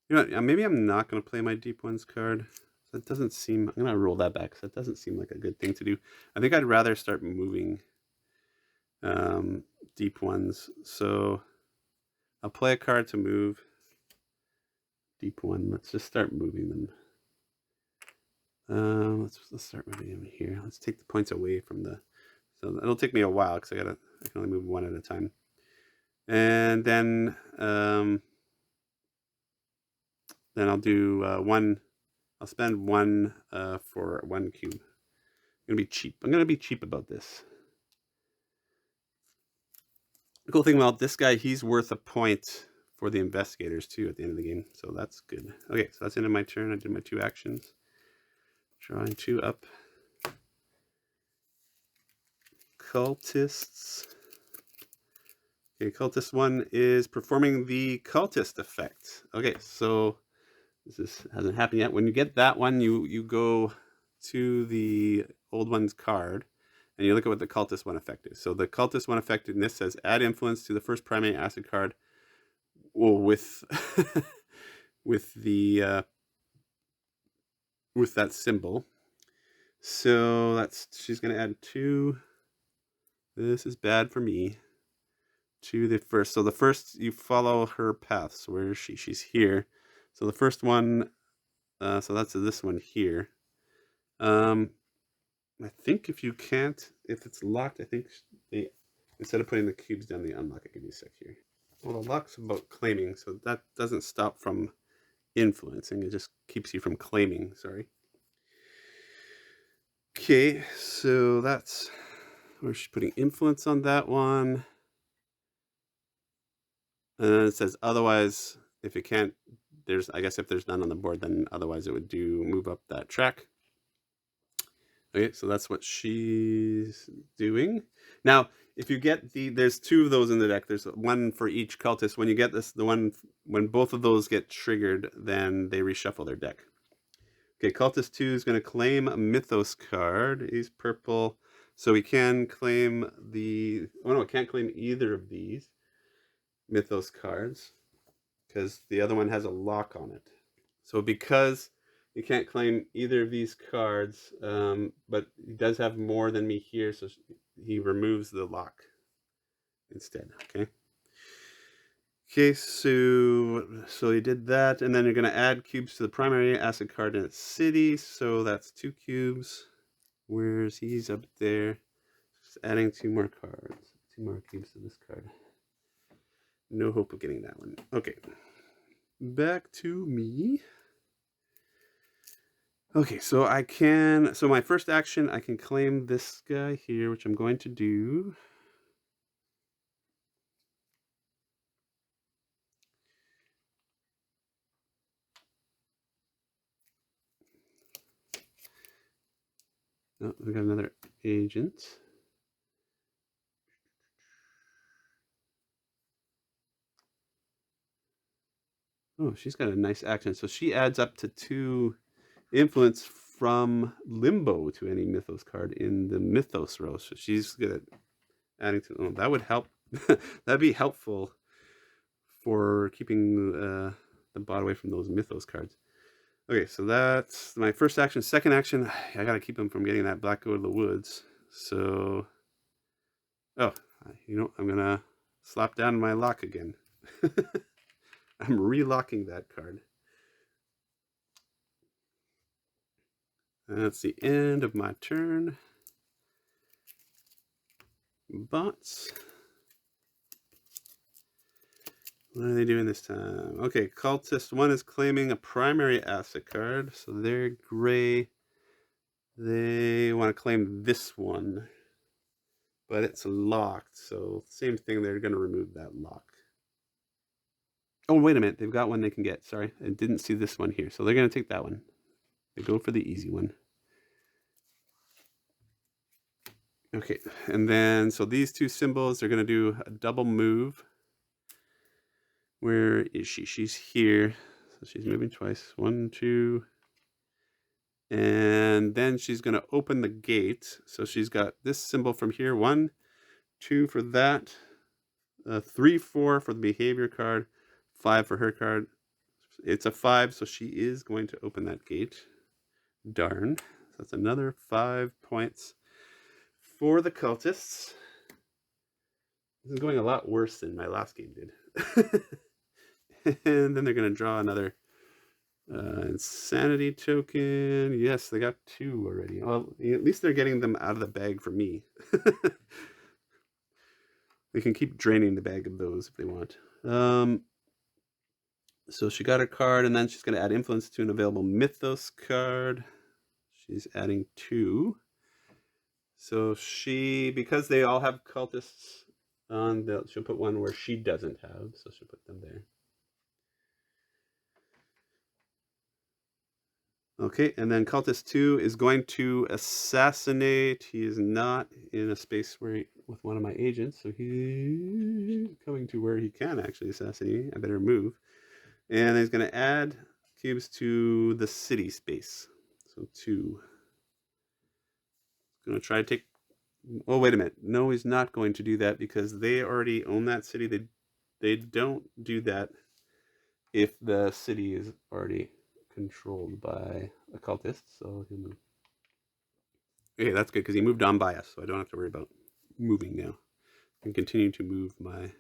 Speaker 1: Maybe I'm not going to play my deep ones card. That doesn't seem... I'm going to roll that back because that doesn't seem like a good thing to do. I think I'd rather start moving deep ones. So I'll play a card to move deep one. Let's just start moving them. Let's start moving them here. Let's take the points away from the... So it'll take me a while because I can only move 1 at a time. And then I'll do 1. I'll spend 1 for 1 cube. I'm gonna be cheap. I'm gonna be cheap about this. The cool thing about this guy, he's worth a point for the investigators too at the end of the game, so that's good. Okay, so that's the end of my turn. I did my 2 actions. Drawing 2 up. Cultists. Okay, cultist 1 is performing the cultist effect. Okay, so this hasn't happened yet. When you get that one, you go to the old one's card, and you look at what the cultist one effect is. So the cultist one effect in this says add influence to the first primary acid card. Well, with with the with that symbol. So that's she's gonna add 2. This is bad for me. To the first. So the first, you follow her path. So where is she? She's here. So the first one, so that's this one here. I think if you can't, if it's locked, I think they, instead of putting the cubes down, they unlock it. Give me a sec here. Well, the lock's about claiming, so that doesn't stop from influencing. It just keeps you from claiming, sorry. Okay, so that's where she's putting influence on that one. And then it says otherwise, if it can't, there's, I guess if there's none on the board, then otherwise it would do move up that track. Okay, so that's what she's doing. Now, if you get there's 2 of those in the deck. There's one for each cultist. When you get this, the one, when both of those get triggered, then they reshuffle their deck. Okay, cultist 2 is going to claim a Mythos card. He's purple, so he can claim the, oh no, it can't claim either of these Mythos cards because the other one has a lock on it. So because you can't claim either of these cards, but he does have more than me here, so he removes the lock instead. Okay, so he did that, and then you're going to add cubes to the primary acid card in its city. So that's 2 cubes. Where's he's up there? Just adding 2 more cards, 2 more cubes to this card. No hope of getting that one. Okay, back to me. Okay, so I can, so my first action, I can claim this guy here, which I'm going to do. Oh, we got another agent. Oh, she's got a nice action. So she adds up to 2 influence from Limbo to any Mythos card in the Mythos row. So she's good at adding to, oh, that would help. That'd be helpful for keeping the bot away from those Mythos cards. Okay, so that's my first action. Second action, I gotta keep him from getting that black go to the woods. So, oh, you know, I'm gonna slap down my lock again. I'm relocking that card. That's the end of my turn. Bots. What are they doing this time? Okay, cultist 1 is claiming a primary asset card, so they're gray. They want to claim this one, but it's locked, so same thing, they're going to remove that lock. Oh, wait a minute, they've got one they can get. Sorry, I didn't see this one here, so they're going to take that one. They go for the easy one. Okay, and then, so these 2 symbols, they're going to do a double move. Where is she? She's here. So she's moving twice. 1, 2. And then she's going to open the gate. So she's got this symbol from here. 1, 2 for that. 3, 4 for the behavior card. 5 for her card. It's a 5, so she is going to open that gate. Darn. So that's another 5 points for the cultists. This is going a lot worse than my last game did. And then they're going to draw another insanity token. Yes, they got 2 already. Well, at least they're getting them out of the bag for me. They can keep draining the bag of those if they want. So she got her card, and then she's going to add influence to an available Mythos card. She's adding 2. So she, because they all have cultists on, she'll put one where she doesn't have, so she'll put them there. Okay, and then cultist 2 is going to assassinate. He is not in a space where with one of my agents, so he's coming to where he can actually assassinate. I better move. And he's going to add cubes to the city space. So 2. going to try to take... Oh, wait a minute. No, he's not going to do that because they already own that city. They don't do that if the city is already controlled by a cultist. So he'll move. Okay, that's good because he moved on by us, so I don't have to worry about moving now. I can continue to move my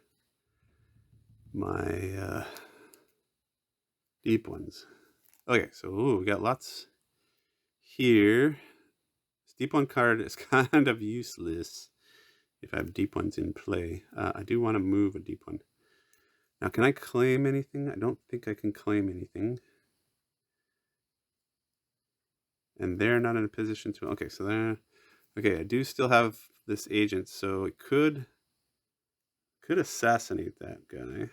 Speaker 1: deep ones. Okay, so we got lots here. This deep one card is kind of useless if I have deep ones in play. I do want to move a deep one. Now, can I claim anything? I don't think I can claim anything. And they're not in a position to... Okay, so they're... Okay, I do still have this agent, so it could assassinate that guy.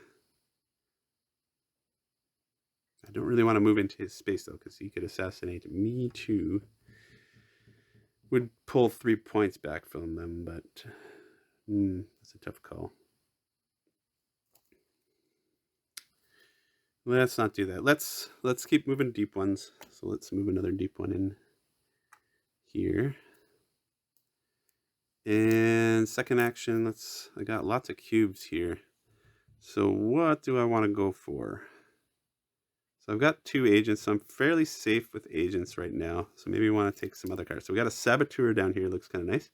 Speaker 1: I don't really want to move into his space, though, because he could assassinate me, too. Would pull 3 points back from them, but that's a tough call. Let's not do that. Let's keep moving deep ones. So let's move another deep one in here. And second action, I got lots of cubes here. So what do I want to go for? So I've got 2 agents, so I'm fairly safe with agents right now. So maybe we want to take some other cards. So we got a saboteur down here, looks kind of nice.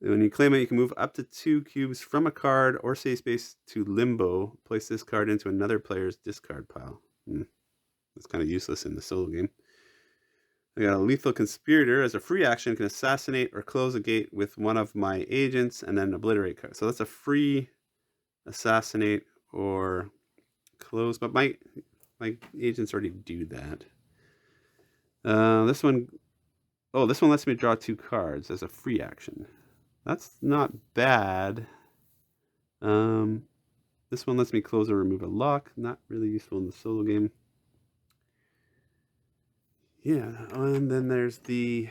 Speaker 1: And when you claim it, you can move up to 2 cubes from a card or save space to limbo. Place this card into another player's discard pile. That's kind of useless in the solo game. I got a lethal conspirator. As a free action, can assassinate or close a gate with one of my agents and then obliterate card. So that's a free assassinate or close, but my agents already do that. This one lets me draw 2 cards as a free action. That's not bad. This one lets me close or remove a lock. Not really useful in the solo game. Yeah, and then there's the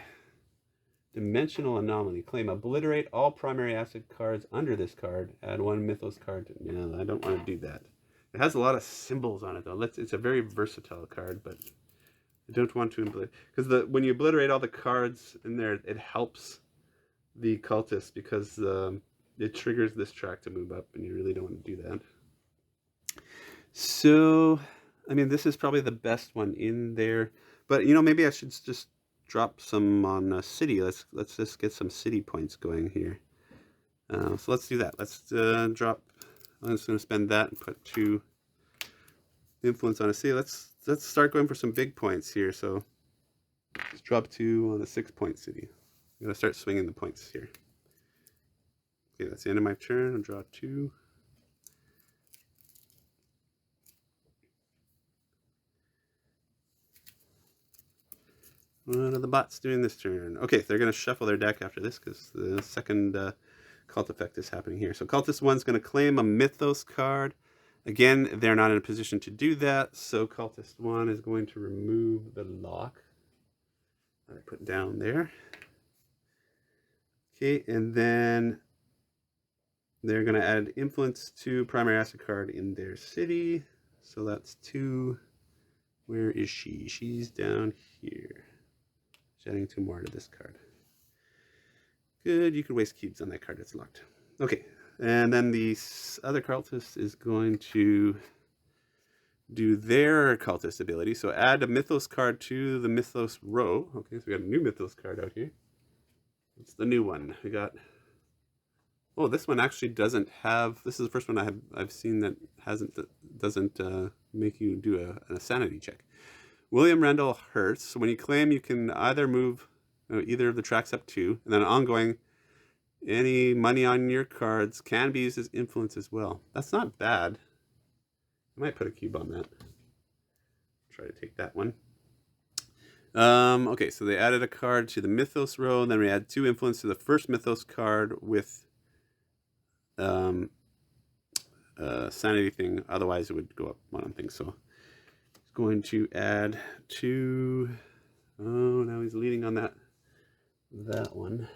Speaker 1: dimensional anomaly. Claim obliterate all primary asset cards under this card. Add 1 mythos card. No, I don't want to do that. It has a lot of symbols on it, though. It's a very versatile card, but I don't want to obliterate. Because when you obliterate all the cards in there, it helps the cultist because it triggers this track to move up, and you really don't want to do that. So, I mean, this is probably the best one in there. But, maybe I should just drop some on city. Let's just get some city points going here. So let's do that. Let's drop... I'm just going to spend that and put 2 influence on a city. Let's start going for some big points here. So let's drop 2 on a 6-point city. I'm going to start swinging the points here. Okay, that's the end of my turn. I'll draw 2. What are the bots doing this turn? Okay, they're going to shuffle their deck after this because the second cult effect is happening here. So Cultist 1's going to claim a Mythos card. Again, they're not in a position to do that, so Cultist 1 is going to remove the lock that I put down there. Okay, and then they're going to add influence to primary asset card in their city. So that's 2. Where is she? She's down here. She's adding 2 more to this card. Good, you can waste cubes on that card, it's locked. Okay, and then the other cultist is going to do their cultist ability. So add a Mythos card to the Mythos row. Okay, so we got a new Mythos card out here. It's the new one. We got... Oh, this one actually doesn't have... This is the first one I've seen that doesn't make you do a sanity check. William Randall Hurst. So when you claim, you can either move either of the tracks up 2, and then ongoing, any money on your cards can be used as influence as well. That's not bad. I might put a cube on that. Try to take that one. Okay, so they added a card to the Mythos row, and then we add 2 influence to the first Mythos card with sanity thing. Otherwise, it would go up 1 on things. So it's going to add 2. Oh, now he's leading on that one.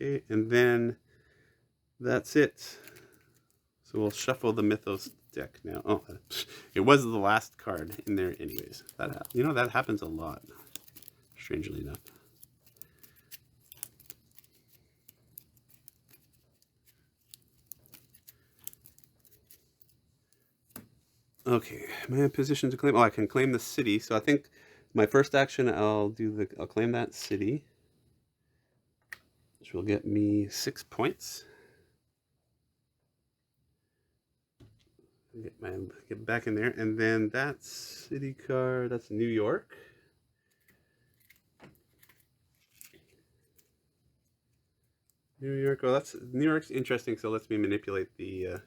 Speaker 1: Okay, and then that's it. So we'll shuffle the Mythos deck now. Oh, it was the last card in there anyways. That happens a lot, strangely enough. Okay, am I in position to claim? Oh, I can claim the city. So I think my first action, I'll claim that city, which will get me 6 points. Get back in there, and then that city card. That's New York. New York. Well, that's New York's interesting. So it lets me manipulate the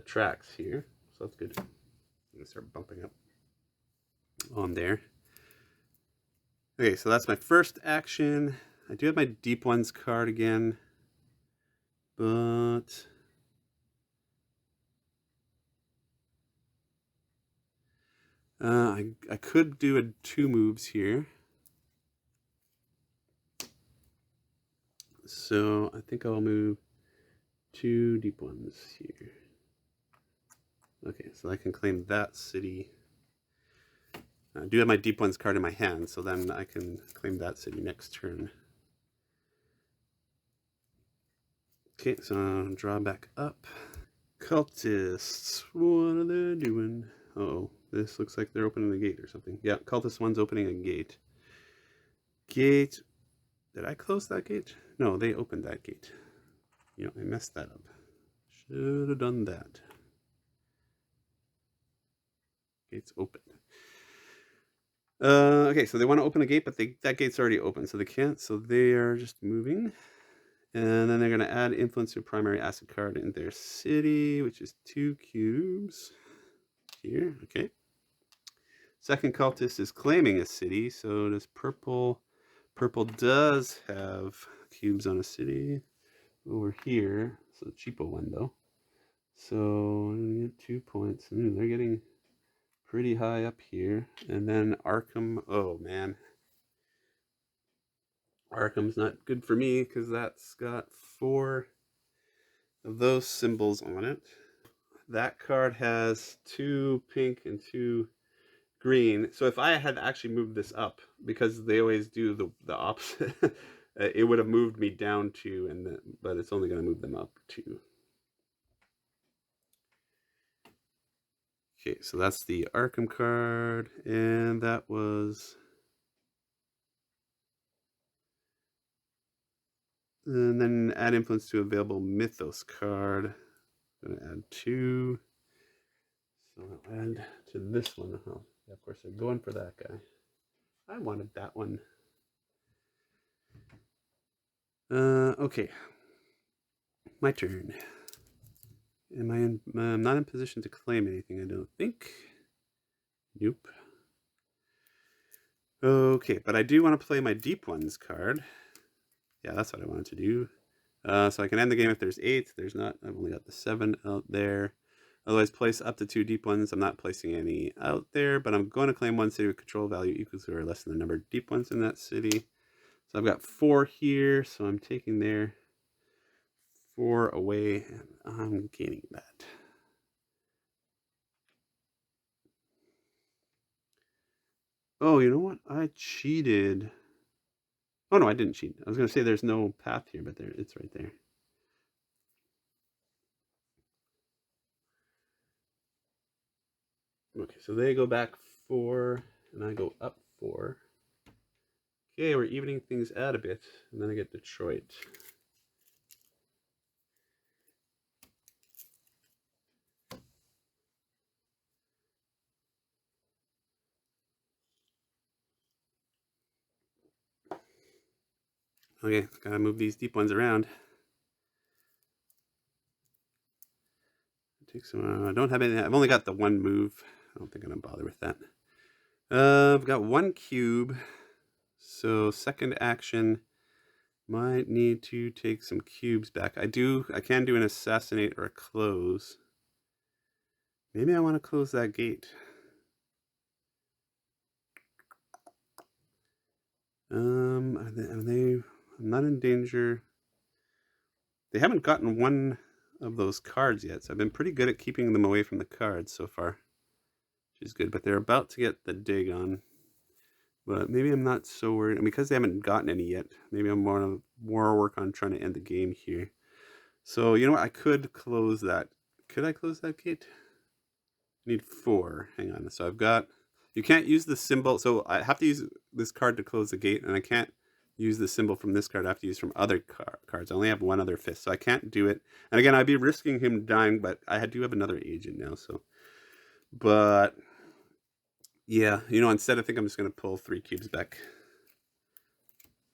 Speaker 1: tracks here. So that's good. I'm gonna start bumping up on there. Okay, so that's my first action. I do have my deep ones card again, but I could do 2 moves here. So I think I'll move 2 deep ones here. Okay, so I can claim that city. I do have my deep ones card in my hand, so then I can claim that city next turn. Okay, so I'll draw back up. Cultists, what are they doing? Uh-oh, this looks like they're opening a gate or something. Yeah, cultist one's opening a gate. Gate. Did I close that gate? No, they opened that gate. You know, I messed that up. Should have done that. Gate's open. Okay, so they want to open a gate, but that gate's already open, so they can't. So they are just moving. And then they're going to add influence to a primary asset card in their city, which is 2 cubes. Here, okay. Second cultist is claiming a city, so does purple. Purple does have cubes on a city over here. So the cheapo one, though. So I'm going to get 2 points. They're getting pretty high up here. And then Arkham, oh man. Arkham's not good for me because that's got 4 of those symbols on it. That card has 2 pink and 2 green. So if I had actually moved this up, because they always do the opposite, it would have moved me down 2, but it's only going to move them up 2. Okay, so that's the Arkham card, and that was... And then add influence to available Mythos card. I'm going to add 2. So I'll add to this one. Oh, yeah, of course, they're going for that guy. I wanted that one. Okay. My turn. I'm not in position to claim anything, I don't think. Nope. Okay, but I do want to play my deep ones card. Yeah, that's what I wanted to do. So I can end the game if there's 8. There's not. I've only got the 7 out there. Otherwise, place up to 2 deep ones. I'm not placing any out there, but I'm going to claim 1 city with control value equal to or less than the number of deep ones in that city. So I've got 4 here, so I'm taking their 4 away, and I'm gaining that. Oh, you know what? I cheated. Oh, no, I didn't cheat. I was going to say there's no path here, but it's right there. Okay, so they go back 4, and I go up 4. Okay, we're evening things out a bit, and then I get Detroit. Okay, gotta move these deep ones around. Take some. I don't have any. I've only got the 1 move. I don't think I'm gonna bother with that. I've got 1 cube, so second action might need to take some cubes back. I can do an assassinate or a close. Maybe I want to close that gate. Are they? I'm not in danger. They haven't gotten 1 of those cards yet, so I've been pretty good at keeping them away from the cards so far, which is good. But they're about to get the dig on. But maybe I'm not so worried. And because they haven't gotten any yet, maybe I'm more work on trying to end the game here. So you know what? I could close that. Could I close that gate? need 4. Hang on. So I've got... You can't use the symbol. So I have to use this card to close the gate, and I can't use the symbol from this card. I have to use from other cards. I only have 1 other fist, so I can't do it. And again, I'd be risking him dying, but I do have another agent now, so... But... Yeah, you know, instead I think I'm just going to pull 3 cubes back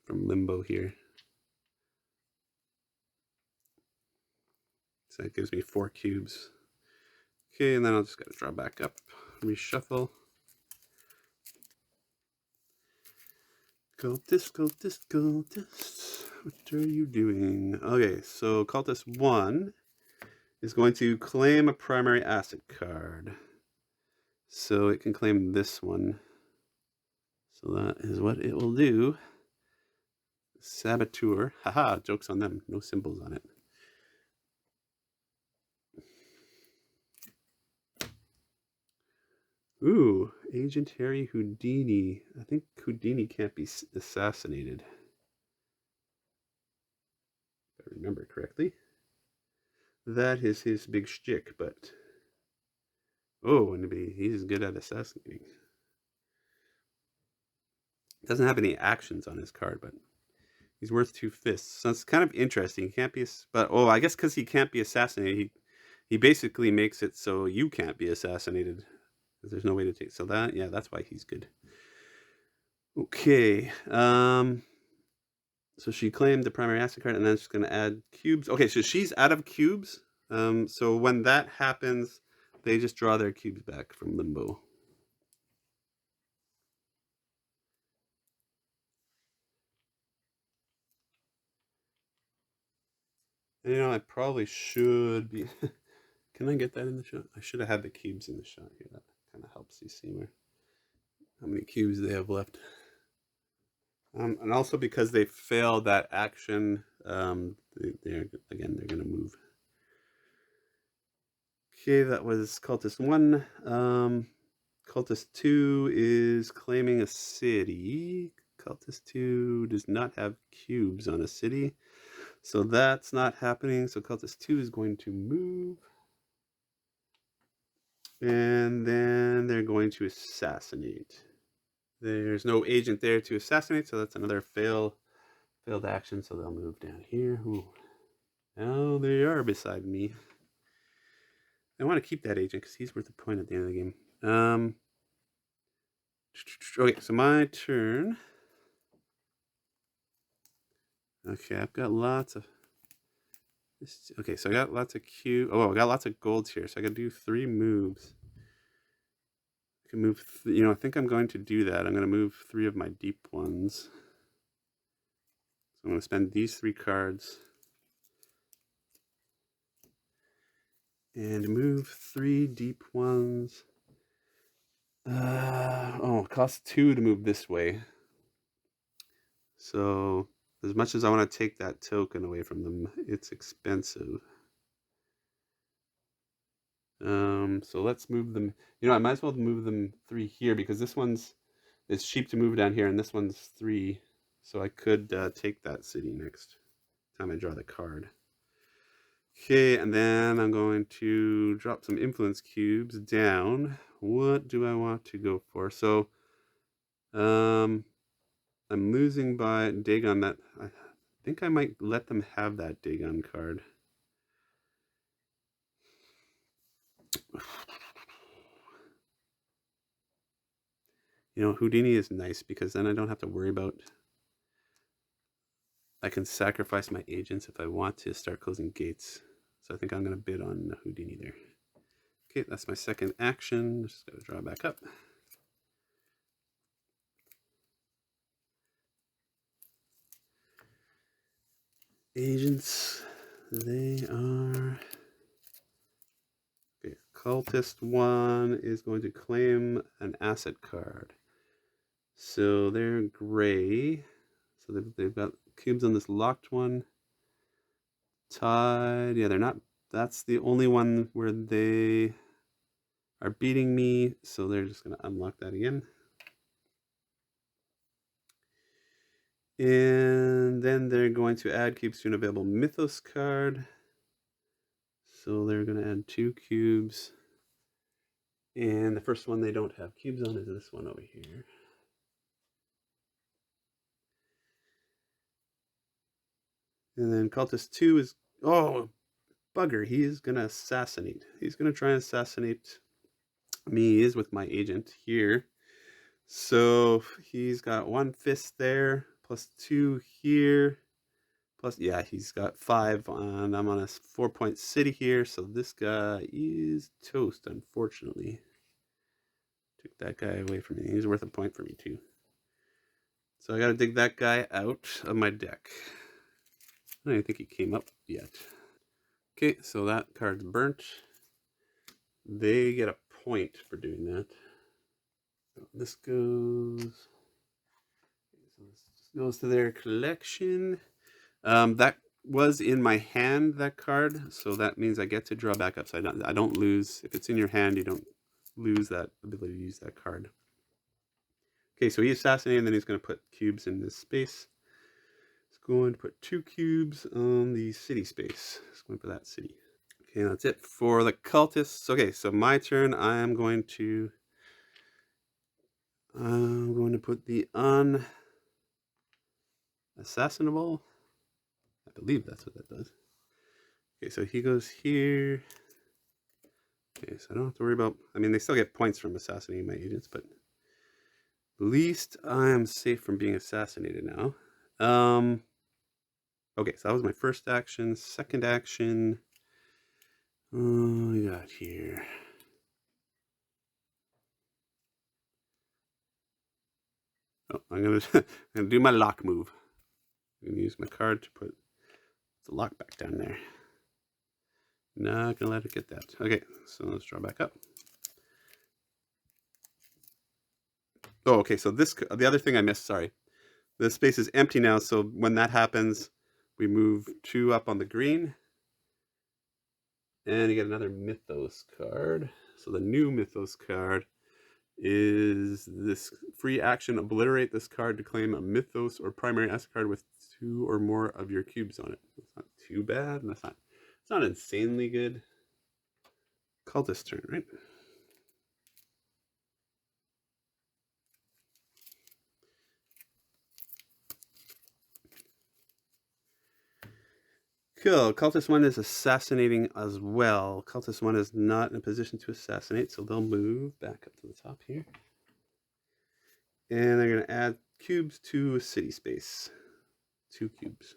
Speaker 1: from limbo here. So that gives me 4 cubes. Okay, and then I'll just got to draw back up, reshuffle. Cultist, cultist, cultist. What are you doing? Okay, so cultist 1 is going to claim a primary asset card. So it can claim this one. So that is what it will do. Saboteur. Haha, joke's on them. No symbols on it. Ooh, Agent Harry Houdini. I think Houdini can't be assassinated. If I remember correctly. That is his big shtick, but... Oh, and he's good at assassinating. Doesn't have any actions on his card, but he's worth 2 fists. So it's kind of interesting. He can't be... But, oh, I guess because he can't be assassinated, he basically makes it so you can't be assassinated. Because there's no way to take... So that, yeah, that's why he's good. Okay. So she claimed the primary asset card, and then she's going to add cubes. Okay, so she's out of cubes. So when that happens, they just draw their cubes back from limbo. And, you know, I probably should be... Can I get that in the shot? I should have had the cubes in the shot here. That kind of helps you see how many cubes they have left. And also because they failed that action, they're going to move. Okay, that was Cultist 1. Cultist 2 is claiming a city. Cultist 2 does not have cubes on a city. So that's not happening. So Cultist 2 is going to move. And then they're going to assassinate. There's no agent there to assassinate, so that's another failed action. So they'll move down here. Ooh. Now they are beside me. I want to keep that agent because he's worth a point at the end of the game. Okay, so my turn. Okay, I've got lots of... Okay, so I got lots of cube. Oh, I got lots of golds here, so I got to do 3 moves. I can move, you know, I think I'm going to do that. I'm going to move 3 of my deep ones. So I'm going to spend these 3 cards. And move 3 deep ones. Oh, it costs 2 to move this way. So, as much as I want to take that token away from them, it's expensive. So let's move them. You know, I might as well move them 3 here because this it's cheap to move down here, and this one's 3. So I could take that city next time I draw the card. Okay, and then I'm going to drop some influence cubes down. What do I want to go for? So, I'm losing by Dagon. That I think I might let them have that Dagon card. You know, Houdini is nice because then I don't have to worry about... I can sacrifice my agents if I want to start closing gates. So I think I'm going to bid on Houdini there. Okay, that's my second action. Just got to draw back up. Agents, they are... Okay, Cultist 1 is going to claim an asset card. So they're gray. So they've got cubes on this locked one. Tied. Yeah, they're not... That's the only one where they are beating me. So they're just going to unlock that again. And then they're going to add cubes to an available Mythos card. So they're going to add 2 cubes. And the first one they don't have cubes on is this one over here. And then Cultist 2 is, oh, bugger, he is going to assassinate. He's going to try and assassinate me, is with my agent here. So he's got 1 fist there, plus 2 here. Plus, yeah, he's got 5 on, I'm on a 4-point city here. So this guy is toast, unfortunately. Took that guy away from me. He's worth a point for me too. So I got to dig that guy out of my deck. I don't even think he came up yet. Okay, so that card's burnt. They get a point for doing that. So this goes. So this just goes to their collection. That was in my hand, that card, so that means I get to draw back up. So I don't lose. If it's in your hand, you don't lose that ability to use that card. Okay, so he assassinated, and then he's going to put cubes in this space. He's going to put 2 cubes on the city space. He's going for that city. Okay, that's it for the cultists. Okay, so my turn. I'm going to put the unassassinable. I believe that's what that does. Okay, so he goes here. Okay, so I don't have to worry about, I mean, they still get points from assassinating my agents, but at least I am safe from being assassinated now. Okay, so that was my first action. Second action, what we got here? Oh, I'm gonna do my lock move. I'm gonna use my card to put the lock back down there. Not gonna let it get that. Okay, so let's draw back up. Oh, okay, so the other thing I missed, sorry. The space is empty now, so when that happens, we move 2 up on the green. And you get another Mythos card. So the new Mythos card is this free action: obliterate this card to claim a Mythos or primary asset card with 2 or more of your cubes on it. It's not too bad. It's not insanely good. Cultist turn, right? Cool. Cultist 1 is assassinating as well. Cultist 1 is not in a position to assassinate, so they'll move back up to the top here. And they're going to add cubes to a city space. 2 cubes.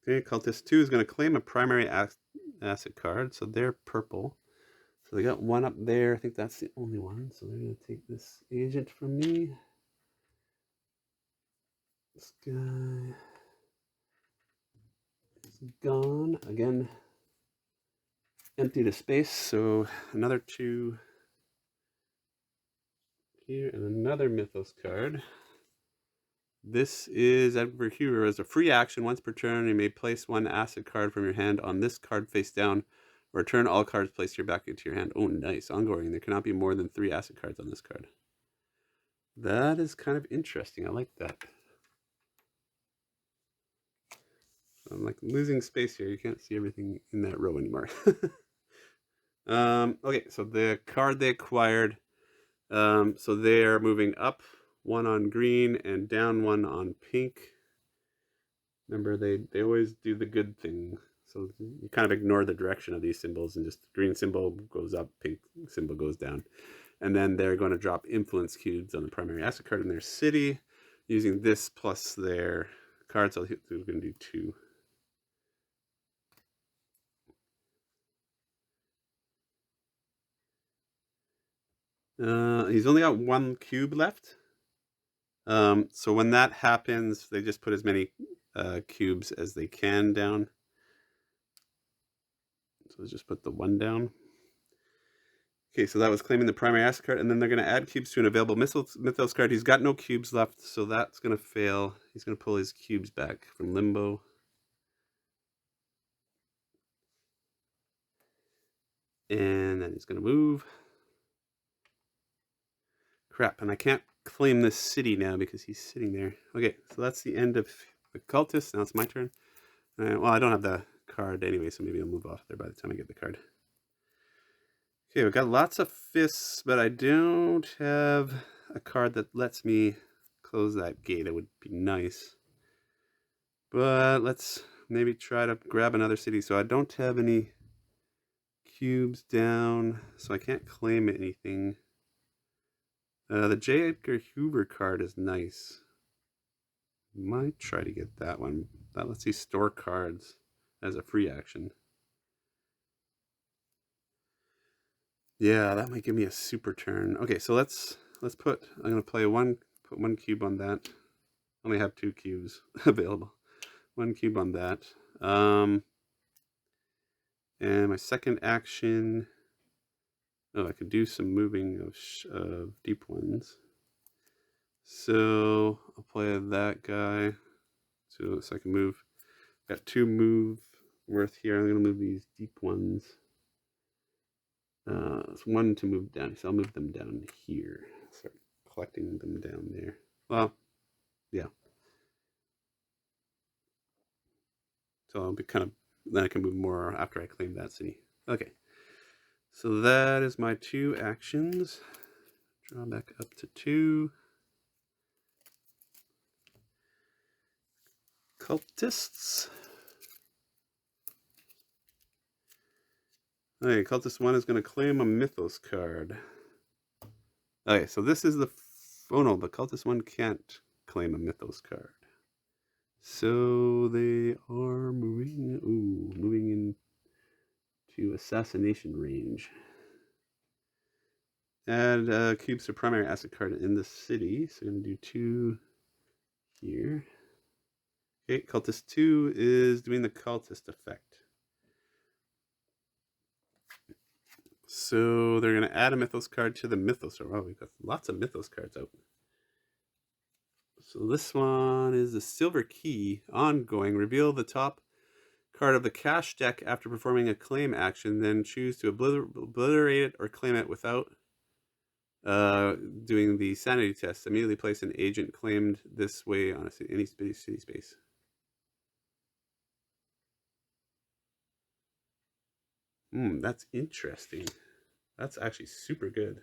Speaker 1: Okay, Cultist 2 is going to claim a primary asset card, so they're purple. So they got 1 up there. I think that's the only one. So they're going to take this agent from me. This guy is gone. Again, empty the space. So another 2 here and another Mythos card. This is over here as a free action. Once per turn, you may place 1 asset card from your hand on this card face down. Return all cards placed here back into your hand. Oh, nice. Ongoing. There cannot be more than 3 asset cards on this card. That is kind of interesting. I like that. I'm like losing space here. You can't see everything in that row anymore. Okay, so the card they acquired. So they are moving up 1 on green and down 1 on pink. Remember, they always do the good thing. So you kind of ignore the direction of these symbols and just green symbol goes up, pink symbol goes down. And then they're going to drop influence cubes on the primary asset card in their city using this plus their card. So they're going to do 2. He's only got 1 cube left. So when that happens, they just put as many cubes as they can down. So let's just put the 1 down. Okay, so that was claiming the primary asset card, and then they're going to add cubes to an available Mythos card. He's got no cubes left, so that's going to fail. He's going to pull his cubes back from limbo. And then he's going to move. Crap, and I can't claim this city now because he's sitting there. Okay, so that's the end of the cultist. Now it's my turn. Well, I don't have the card anyway, so maybe I'll move off there by the time I get the card. Okay, we've got lots of fists, but I don't have a card that lets me close that gate. It would be nice. But let's maybe try to grab another city. So I don't have any cubes down, so I can't claim anything. The J. Edgar Hoover card is nice. Might try to get that one. That lets you store cards as a free action. Yeah, that might give me a super turn. Okay, so let's put. I'm gonna play put one cube on that. I only have 2 cubes available. 1 cube on that. And my second action. Oh, I could do some moving of deep ones. So I'll play that guy. So I can move. Got 2 move worth here. I'm gonna move these deep ones. It's 1 to move down, so I'll move them down here. Start collecting them down there. Well, yeah. So I'll be then I can move more after I claim that city. Okay. So that is my 2 actions. Draw back up to 2. Cultists. Okay, Cultist 1 is going to claim a Mythos card. Okay, so this is the... Oh no, the Cultist 1 can't claim a Mythos card. So they are moving... Ooh, moving into assassination range. Add cubes to primary asset card in the city. So I'm going to do 2 here. Okay, Cultist 2 is doing the Cultist effect. So they're going to add a Mythos card to the Mythos. Oh, we've got lots of Mythos cards out. So this one is the Silver Key, ongoing. Reveal the top card of the cash deck after performing a claim action, then choose to obliterate it or claim it without doing the sanity test. Immediately place an agent claimed this way on any city space. That's interesting. That's actually super good.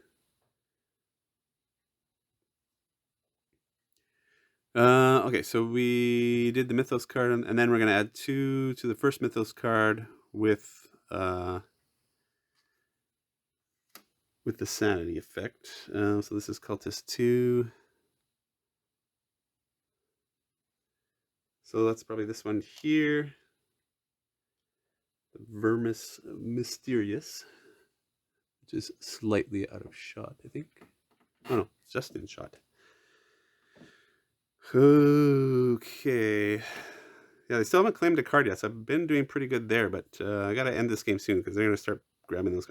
Speaker 1: Okay, so we did the Mythos card, and then we're going to add 2 to the first Mythos card with the sanity effect. So this is Cultist 2. So that's probably this one here. The Vermis Mysterious, which is slightly out of shot, I think. Oh no, it's just in shot. Okay. Yeah, they still haven't claimed a card yet, so I've been doing pretty good there, but I gotta end this game soon because they're gonna start grabbing those.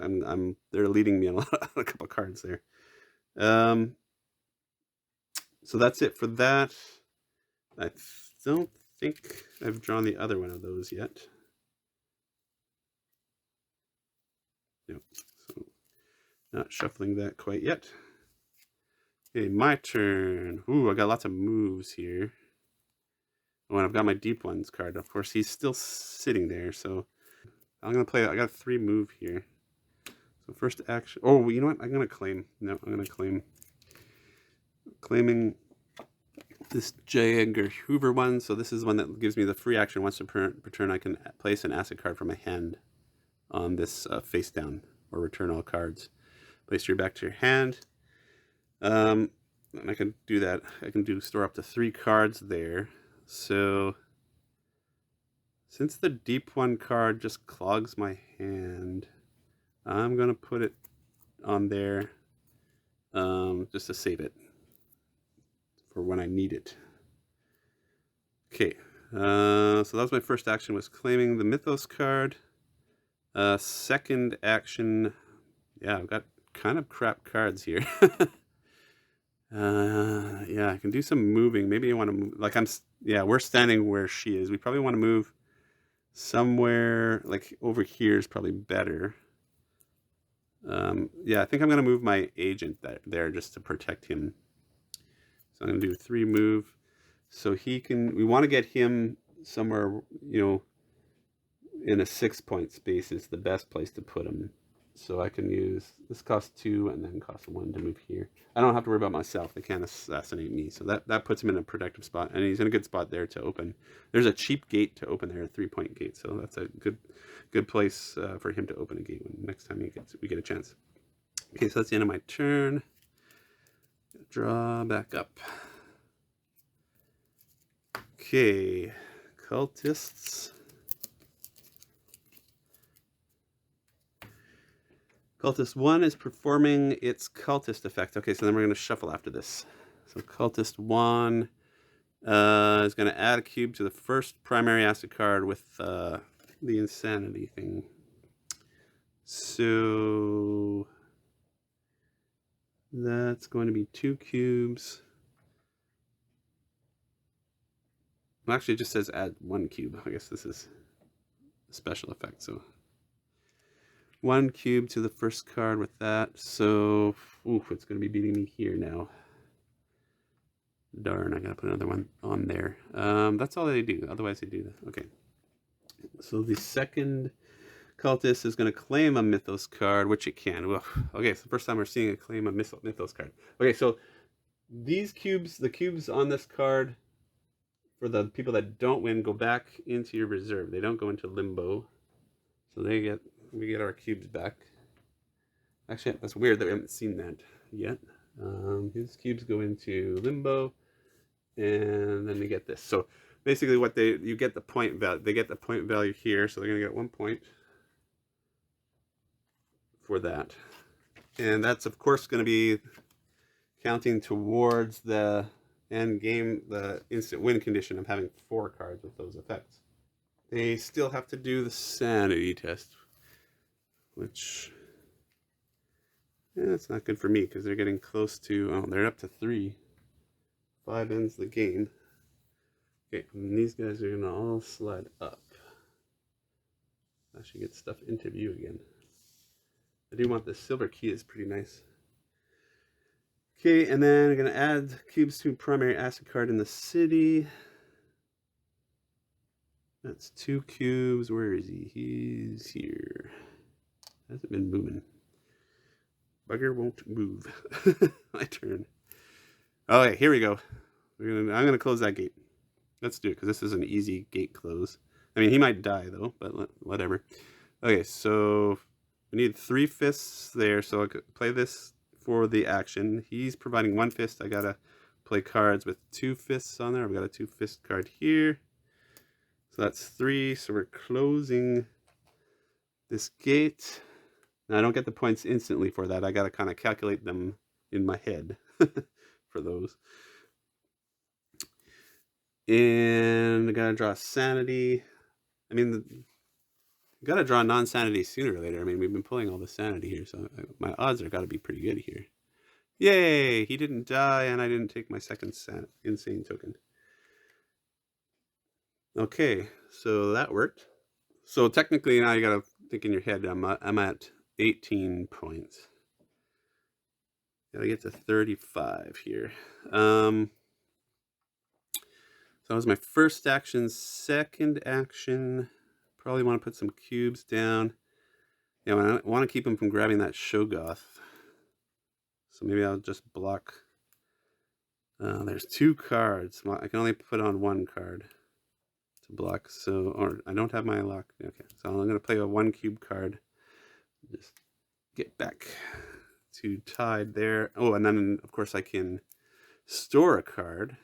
Speaker 1: They're leading me on a couple cards there. So that's it for that. I don't think I've drawn the other one of those yet. No, so not shuffling that quite yet. Okay, my turn. Ooh, I got lots of moves here. Oh, and I've got my deep ones card. Of course, he's still sitting there, so I'm gonna play. I got a 3 move here. So first action. Oh, you know what? I'm gonna claim. No, I'm gonna claim. Claiming this J. Edgar Hoover one. So this is one that gives me the free action. Once per turn, I can place an asset card from my hand on this face down or return all cards. Place your back to your hand. And I can do that. I can store up to 3 cards there. So since the deep one card just clogs my hand, I'm gonna put it on there just to save it for when I need it. Okay, so that was my first action, was claiming the Mythos card. Second action, yeah, I've got kind of crap cards here. Yeah, I can do some moving. Maybe I want to move, like we're standing where she is. We probably want to move somewhere, like over here is probably better. Yeah, I think I'm going to move my agent there just to protect him. So I'm going to do a 3 move. So we want to get him somewhere, in a 6-point space is the best place to put them. So I can use, this costs 2 and then costs 1 to move here. I don't have to worry about myself. They can't assassinate me. So that puts him in a protective spot. And he's in a good spot there to open. There's a cheap gate to open there, a 3-point gate. So that's a good place for him to open a gate when next time we get a chance. Okay, so that's the end of my turn. Draw back up. Okay, cultists. Cultist 1 is performing its cultist effect. Okay, so then we're going to shuffle after this. So cultist 1 is going to add a cube to the first primary acid card with the insanity thing. So that's going to be 2 cubes. Well, actually, it just says add 1 cube. I guess this is a special effect. So 1 cube to the first card with that. So, oof, it's going to be beating me here now. Darn, I got to put another one on there. That's all they do. Otherwise, they do that. Okay. So the second cultist is going to claim a Mythos card, which it can. Oof. Okay, so the first time we're seeing a claim a Mythos card. Okay, so these cubes, the cubes on this card, for the people that don't win, go back into your reserve. They don't go into limbo. So we get our cubes back. Actually, that's weird that we haven't seen that yet. His cubes go into limbo, and then they get this. So basically, you get the point value. They get the point value here, so they're gonna get 1 point for that, and that's of course going to be counting towards the end game, the instant win condition of having 4 cards with those effects. They still have to do the sanity test, which, yeah, it's not good for me because they're getting close to, oh, they're up to 3. 5 ends the game. Okay, and these guys are going to all slide up. I should get stuff into view again. I do want the silver key, it's pretty nice. Okay, and then I'm going to add cubes to primary acid card in the city. That's 2 cubes. Where is he? He's here. Hasn't been moving. Bugger won't move. My turn. Okay, here we go. I'm gonna close that gate. Let's do it because this is an easy gate close. I mean, he might die though, but whatever. Okay, so we need 3 fists there, so I could play this for the action. He's providing 1 fist. I gotta play cards with 2 fists on there. I've got a 2 fist card here. So that's 3. So we're closing this gate. Now I don't get the points instantly for that. I got to kind of calculate them in my head for those. And I got to draw sanity. I mean, I got to draw non-sanity sooner or later. I mean, we've been pulling all the sanity here, so my odds are got to be pretty good here. Yay! He didn't die, and I didn't take my second insane token. Okay, so that worked. So technically now you gotta think in your head, I'm at 18 points. Gotta get to 35 here. So that was my first action. Second action, probably want to put some cubes down. Yeah, I want to keep him from grabbing that Shoggoth. So maybe I'll just block. There's 2 cards. Well, I can only put on 1 card to block. So, or I don't have my lock. Okay, so I'm going to play a 1 cube card. Just get back to tied there. Oh, and then of course I can store a card.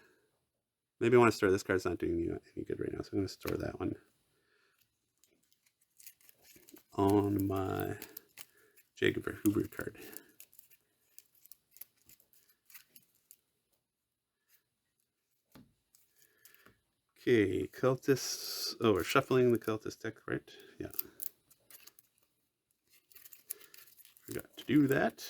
Speaker 1: Maybe I want to store this card's not doing me any good right now, so I'm going to store that one on my Jacob Verhuber card. Okay, cultists. Oh, we're shuffling the cultist deck, right? Yeah. Forgot to do that.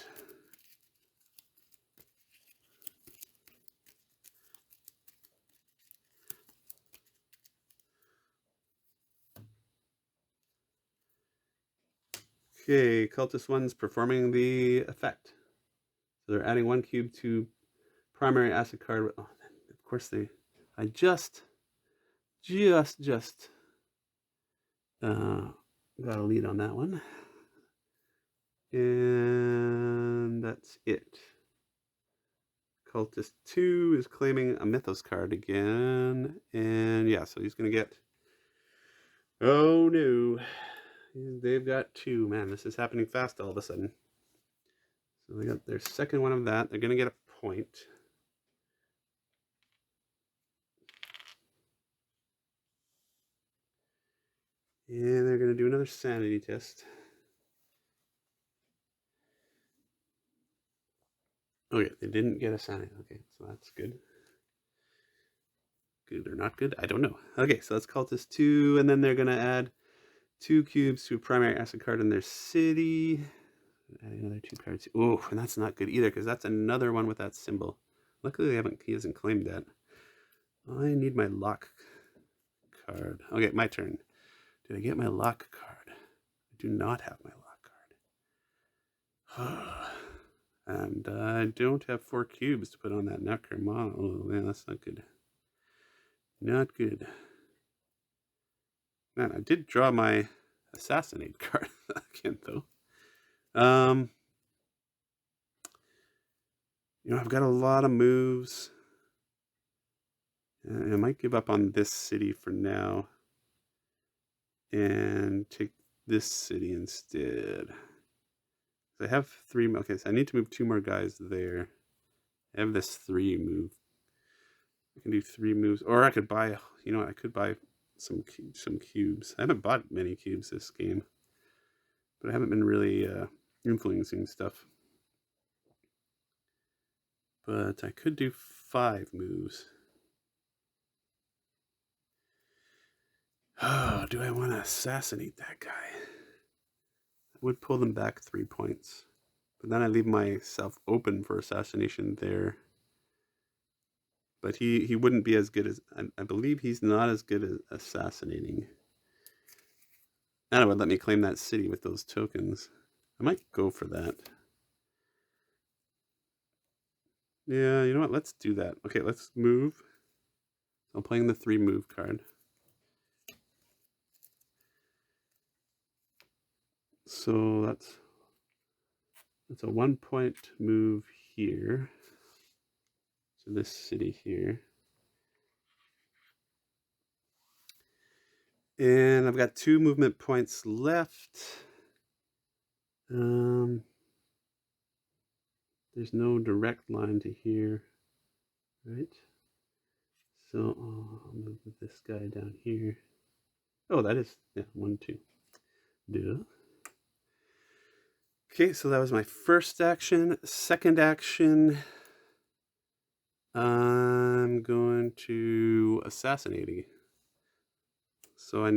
Speaker 1: Okay, cultist 1's performing the effect. So they're adding 1 cube to primary acid card. Oh, of course I just Got a lead on that one. And that's it. Cultist 2 is claiming a Mythos card again. And yeah, so he's going to get... Oh no. They've got 2. Man, this is happening fast all of a sudden. So they got their second one of that. They're going to get a point. And they're going to do another sanity test. Okay, they didn't get a sanity. Okay, so that's good. Good or not good? I don't know. Okay, so that's Cultist 2, and then they're going to add 2 cubes to a primary asset card in their city. Add another 2 cards. Oh, and that's not good either, because that's another one with that symbol. Luckily, he hasn't claimed that. I need my lock card. Okay, my turn. Did I get my lock card? I do not have my lock card. And I don't have 4 cubes to put on that Necromon. Oh, man, that's not good. Not good. Man, I did draw my Assassinate card again, though. You know, I've got a lot of moves. I might give up on this city for now and take this city instead. I have 3. Okay, so I need to move 2 more guys there. I have this 3 move. I can do 3 moves, or I could buy. You know, I could buy some cubes. I haven't bought many cubes this game, but I haven't been really influencing stuff. But I could do 5 moves. Oh, do I want to assassinate that guy? I would pull them back 3 points, but then I leave myself open for assassination there. But he wouldn't be as good as... I believe he's not as good at assassinating. And it would let me claim that city with those tokens. I might go for that. Yeah, you know what? Let's do that. Okay, let's move. I'm playing the 3 move card. So that's a 1-point move here. So this city here. And I've got 2 movement points left. There's no direct line to here, right? So I'll move this guy down here. Oh, that is, yeah, 1, 2. Duh. Okay, so that was my first action. Second action, I'm going to assassinate. So I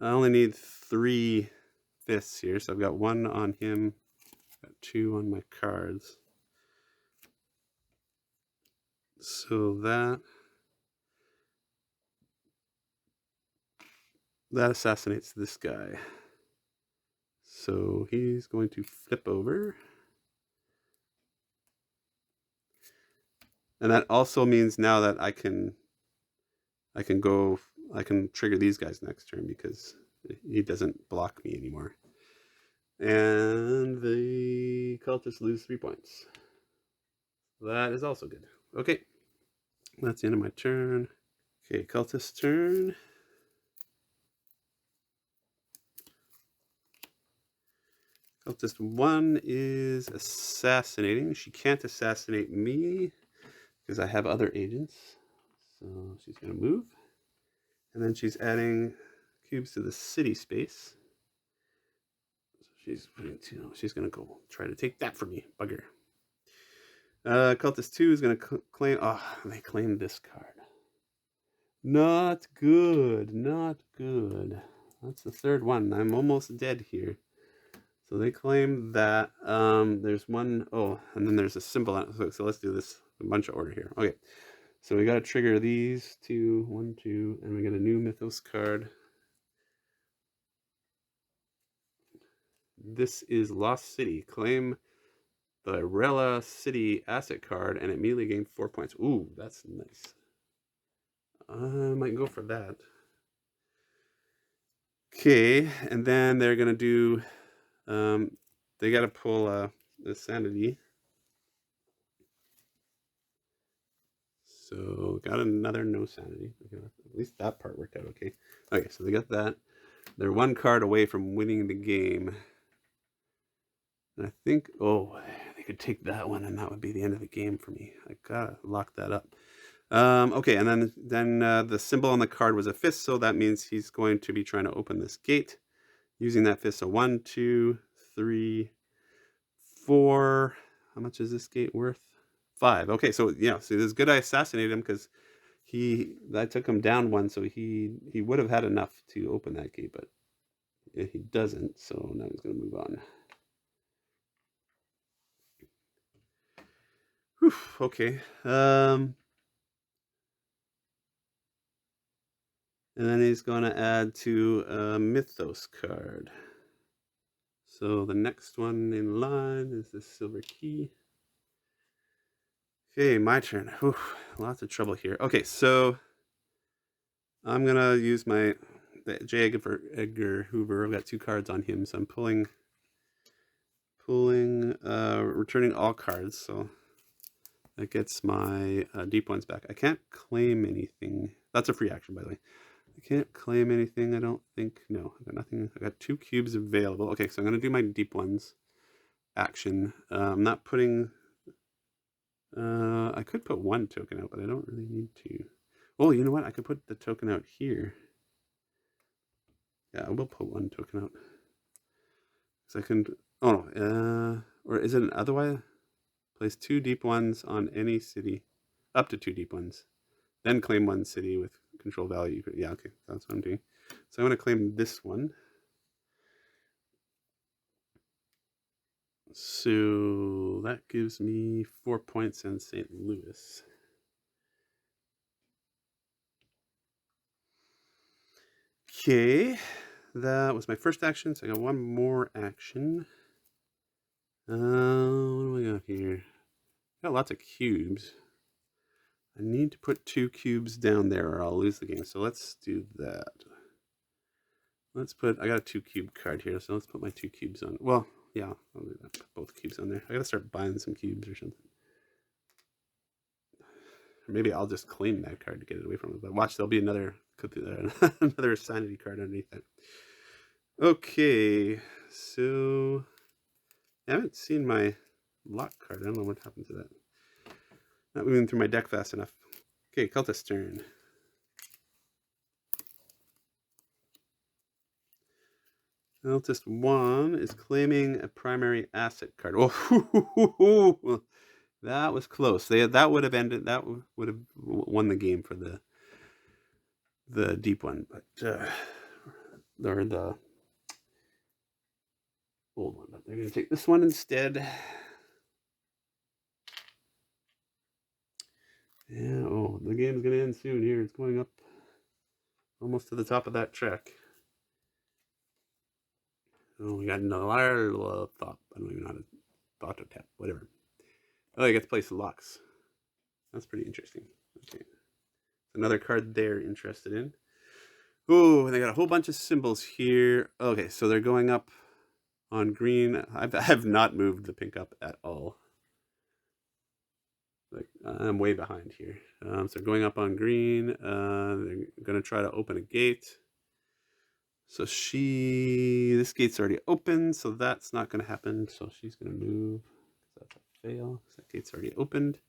Speaker 1: only need 3 fists here. So I've got 1 on him, got 2 on my cards. So that assassinates this guy. So he's going to flip over. And that also means now that I can trigger these guys next turn because he doesn't block me anymore. And the cultists lose 3 points. That is also good. Okay, that's the end of my turn. Okay, cultist turn. Cultist 1 is assassinating. She can't assassinate me because I have other agents. So she's going to move. And then she's adding cubes to the city space. So she's going to go try to take that from me. Bugger. Cultist 2 is going to claim... Oh, they claimed this card. Not good. Not good. That's the 3rd one. I'm almost dead here. So they claim that there's 1... Oh, and then there's a symbol on it. So let's do this a bunch of order here. Okay. So we got to trigger these 2, 1, 2, and we get a new Mythos card. This is Lost City. Claim the Rella City asset card and immediately gain 4 points. Ooh, that's nice. I might go for that. Okay, and then they're gonna do. They got to pull the sanity. So got another no sanity. Okay, at least that part worked out okay. Okay, so they got that. They're one card away from winning the game. And I think, oh, they could take that one, and that would be the end of the game for me. I gotta lock that up. Okay, and then the symbol on the card was a fist, so that means he's going to be trying to open this gate using that fist. So 1, 2, 3, 4. How much is this gate worth? 5. Okay, so yeah, so it's good I assassinated him because I took him down one, so he would have had enough to open that gate, but he doesn't. So now he's gonna move on. Whew, okay. And then he's going to add to a Mythos card. So the next one in line is the silver key. Okay, my turn. Whew, lots of trouble here. Okay, so I'm going to use the J. Edgar Hoover. I've got 2 cards on him, so I'm returning all cards. So that gets my deep ones back. I can't claim anything. That's a free action, by the way. I can't claim anything, I don't think. No, I got nothing. I got 2 cubes available. Okay, so I'm going to do my deep ones action. I'm not putting... I could put 1 token out, but I don't really need to. Oh, you know what? I could put the token out here. Yeah, I will put 1 token out. So I can... Oh, no. Or is it an otherwise? Place 2 deep ones on any city. Up to 2 deep ones. Then claim 1 city with control value. Yeah, okay. That's what I'm doing. So I'm going to claim this one. So that gives me 4 points in St. Louis. Okay, that was my first action. So I got 1 more action. What do we got here? Got lots of cubes. I need to put 2 cubes down there or I'll lose the game. So let's do that. I got a 2 cube card here. So let's put my 2 cubes on. Well, yeah, I'll do that. Put both cubes on there. I gotta start buying some cubes or something. Or maybe I'll just claim that card to get it away from it. But watch, there'll be another sanity card underneath it. Okay, so I haven't seen my lock card. I don't know what happened to that. Not moving through my deck fast enough. Okay, Cultist turn. Cultist 1 is claiming a primary asset card. Oh, that was close. That would have ended. That would have won the game for the deep one, but or the old one. But they're going to take this one instead. Yeah. Oh, the game's going to end soon. Here, it's going up almost to the top of that track. Oh, we got another thought. I don't even know how to thought to tap. Whatever. Oh, I get to place the locks. That's pretty interesting. Okay. Another card they're interested in. Oh, they got a whole bunch of symbols here. Okay, so they're going up on green. I have not moved the pink up at all. Like I'm way behind here. So going up on green. They're going to try to open a gate. So this gate's already open, so that's not going to happen. So she's going to move. That's a fail. That gate's already opened.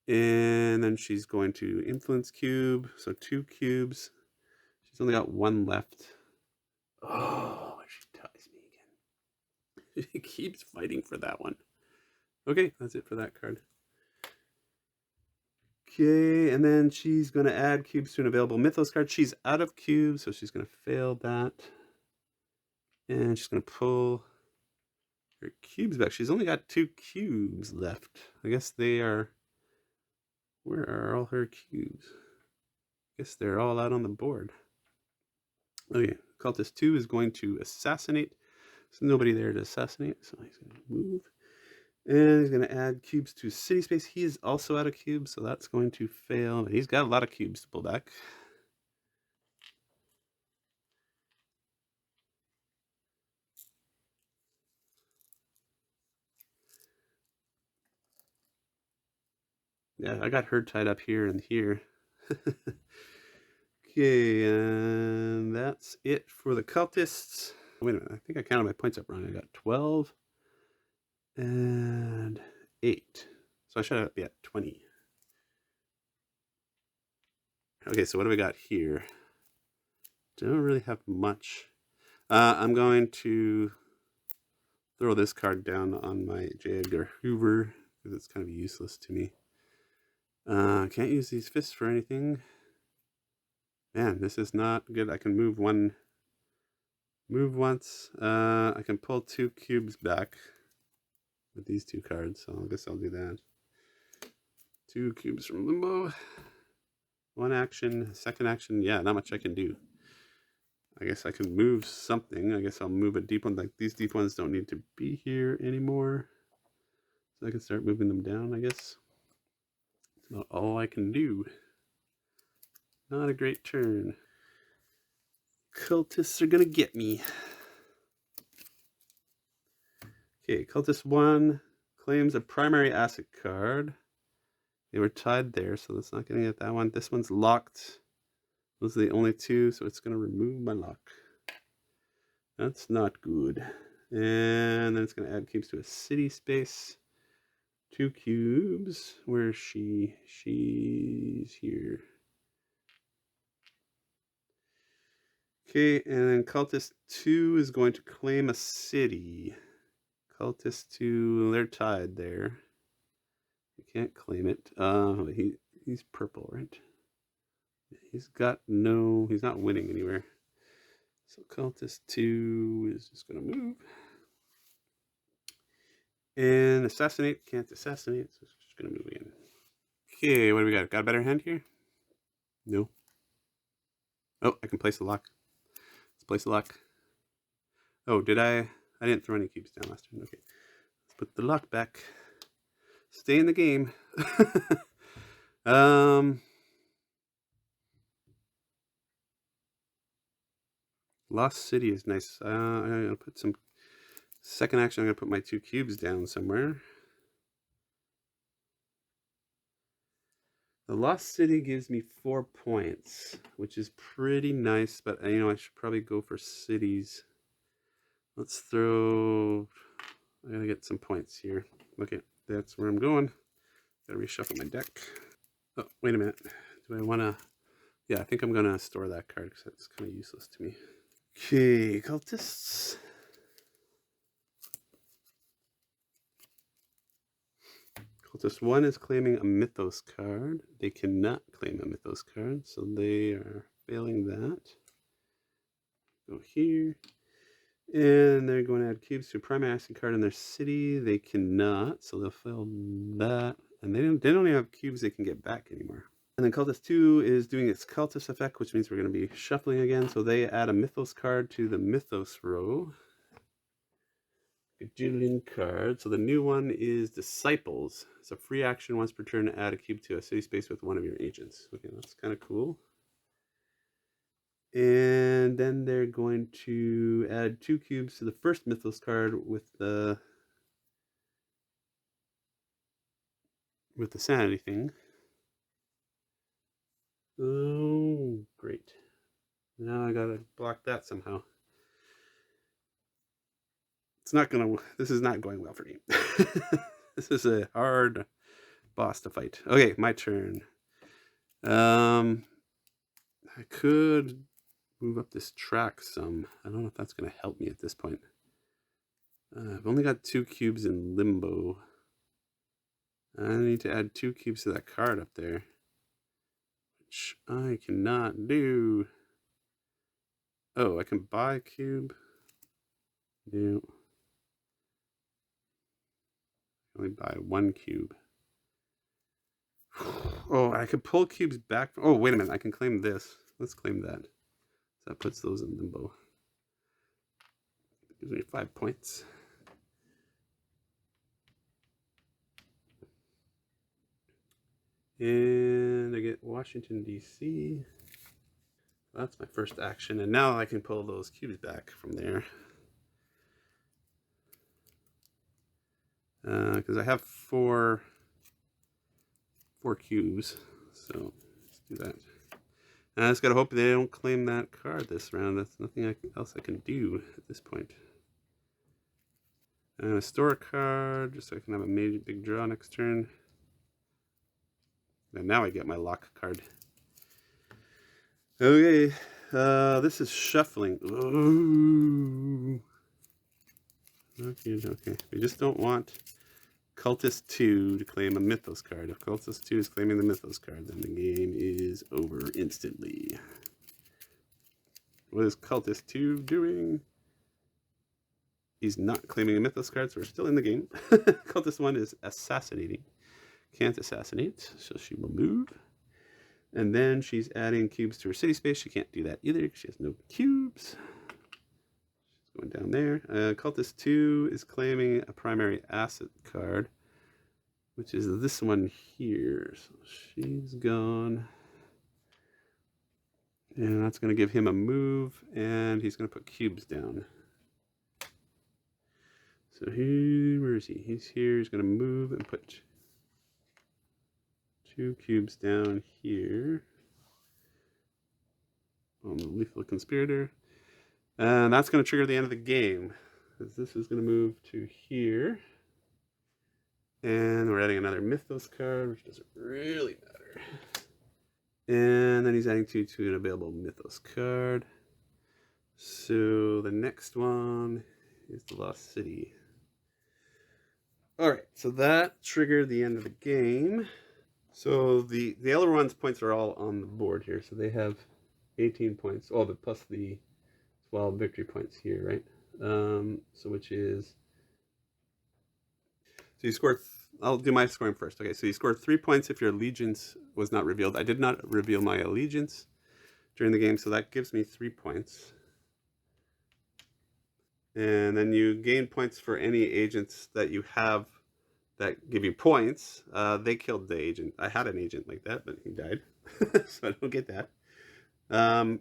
Speaker 1: And then she's going to influence cube. So 2 cubes. She's only got 1 left. Oh, she ties me again. She keeps fighting for that one. Okay, that's it for that card. Okay, and then she's going to add cubes to an available Mythos card. She's out of cubes, so she's going to fail that. And she's going to pull her cubes back. She's only got 2 cubes left. I guess they are... Where are all her cubes? I guess they're all out on the board. Okay, Cultist 2 is going to assassinate. There's nobody there to assassinate, so he's going to move. And he's going to add cubes to city space. He is also out of cubes, so that's going to fail. He's got a lot of cubes to pull back. Yeah, I got her tied up here and here. Okay, and that's it for the cultists. Wait a minute, I think I counted my points up wrong. I got 12 and 8. So I should be at 20. Okay, so what do we got here? Don't really have much. I'm going to throw this card down on my J. Edgar Hoover because it's kind of useless to me. Can't use these fists for anything. Man, this is not good. I can move one. Move once. I can pull 2 cubes back with these 2 cards, so I guess I'll do that. 2 cubes from limbo. 1 action, second action. Yeah, not much I can do. I guess I can move something. I guess I'll move a deep one. Like these deep ones don't need to be here anymore. So I can start moving them down, I guess. That's not all I can do. Not a great turn. Cultists are gonna get me. Okay, Cultist 1 claims a primary asset card. They were tied there, so that's not gonna get that one. This one's locked. Those are the only 2, so it's gonna remove my lock. That's not good. And then it's gonna add cubes to a city space. 2 cubes. Where is she? She's here. Okay, and then Cultist 2 is going to claim a city. Cultist 2, they're tied there. You can't claim it. He's purple, right? He's not winning anywhere. So Cultist 2 is just going to move. And assassinate, can't assassinate, so it's just going to move again. Okay, what do we got? Got a better hand here? No. Oh, I can place the lock. Let's place the lock. Oh, did I? I didn't throw any cubes down last turn. Okay. Let's put the lock back. Stay in the game. Lost City is nice. I'm going to put some... Second action, I'm going to put my 2 cubes down somewhere. The Lost City gives me 4 points, which is pretty nice, but I should probably go for cities. Let's throw... I gotta get some points here. Okay, that's where I'm going. Gotta reshuffle my deck. Oh, wait a minute. Do I want to... Yeah, I think I'm going to store that card because that's kind of useless to me. Okay, Cultists. Cultist 1 is claiming a Mythos card. They cannot claim a Mythos card, so they are failing that. Go here. And they're going to add cubes to a primary action card in their city. They cannot, so they'll fail that. And they don't even have cubes they can get back anymore. And then Cultist 2 is doing its Cultist effect, which means we're going to be shuffling again. So they add a Mythos card to the Mythos row. Gajillion card. So the new one is Disciples. It's a free action once per turn to add a cube to a city space with one of your agents. Okay, that's kind of cool. And then they're going to add 2 cubes to the first Mythos card with the sanity thing. Oh, great. Now I gotta block that somehow. This is not going well for me. This is a hard boss to fight. Okay, my turn. I could move up this track some. I don't know if that's going to help me at this point. I've only got 2 cubes in limbo. I need to add 2 cubes to that card up there, which I cannot do. Oh, I can buy a cube. No. Only buy 1 cube. Oh, I could pull cubes back. Oh, wait a minute. I can claim this. Let's claim that. So that puts those in limbo. Gives me 5 points. And I get Washington, D.C. That's my first action. And now I can pull those cubes back from there. Because I have 4 4 cubes. So let's do that. And I just gotta hope they don't claim that card this round. That's nothing else I can do at this point. I'm gonna store a card just so I can have a major big draw next turn. And now I get my lock card. Okay, this is shuffling. Ooh. Okay. We just don't want Cultist 2 to claim a Mythos card. If Cultist 2 is claiming the Mythos card, then the game is over instantly. What is Cultist 2 doing? He's not claiming a Mythos card, so we're still in the game. Cultist 1 is assassinating. Can't assassinate, so she will move. And then she's adding cubes to her city space. She can't do that either because she has no cubes. She's going down there. Cultist 2 is claiming a primary asset card, which is this one here. So she's gone. And that's going to give him a move, and he's going to put cubes down. So where is he? He's here. He's going to move and put 2 cubes down here on the Lethal Conspirator. And that's going to trigger the end of the game, because this is going to move to here. And we're adding another Mythos card, which doesn't really matter. And then he's adding 2 to an available Mythos card. So the next one is the Lost City. Alright, so that triggered the end of the game. So the other one's points are all on the board here. So they have 18 points. Oh, but plus the 12 victory points here, right? So which is... So you scored... I'll do my scoring first. Okay, so you scored 3 points if your allegiance was not revealed. I did not reveal my allegiance during the game, so that gives me 3 points. And then you gain points for any agents that you have that give you points. They killed the agent. I had an agent like that, but he died. So I don't get that. And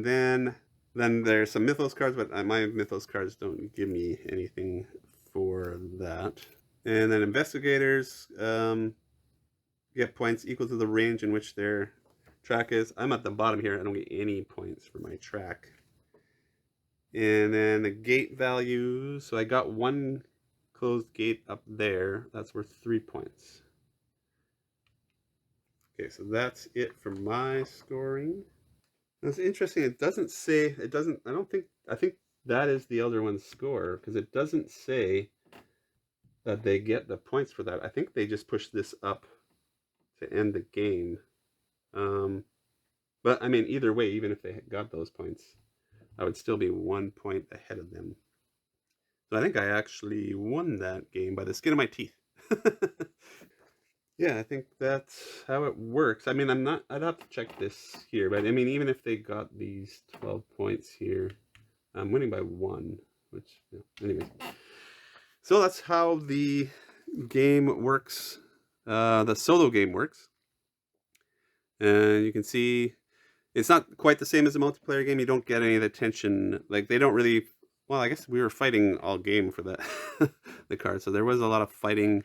Speaker 1: then there's some Mythos cards, but my Mythos cards don't give me anything for that. And then investigators get points equal to the range in which their track is. I'm at the bottom here. I don't get any points for my track. And then the gate value. So I got 1 closed gate up there. That's worth 3 points. Okay, so that's it for my scoring. That's interesting. It doesn't say, I think that is the Elder One's score, because it doesn't say that they get the points for that. I think they just push this up to end the game. But I mean, either way, even if they got those points, I would still be 1 point ahead of them. So I think I actually won that game by the skin of my teeth. Yeah, I think that's how it works. I mean, I'd have to check this here, but I mean, even if they got these 12 points here, I'm winning by 1, which, anyways. So that's how the game works, the solo game works. And you can see it's not quite the same as a multiplayer game. You don't get any of the tension. Like, they don't really... Well, I guess we were fighting all game for the cards. So there was a lot of fighting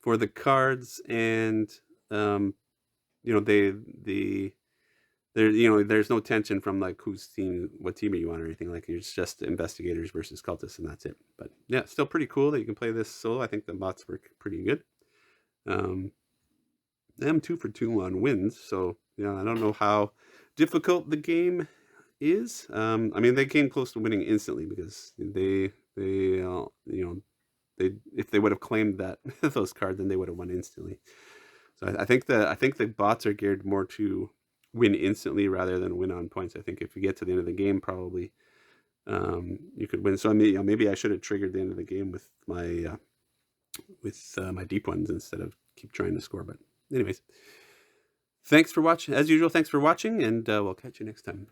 Speaker 1: for the cards, and you know, there's no tension from like whose team, what team are you on, or anything. Like, it's just investigators versus cultists, and that's it. But yeah, still pretty cool that you can play this solo. I think the bots work pretty good. I'm 2 for 2 on wins, so yeah, I don't know how difficult the game is. I mean, they came close to winning instantly, because they if they would have claimed that those cards, then they would have won instantly. So I think the bots are geared more to win instantly rather than win on points. I think if you get to the end of the game, probably you could win. So I mean, maybe I should have triggered the end of the game with my my deep ones instead of keep trying to score. But anyways, thanks for watching. As usual, thanks for watching, and we'll catch you next time.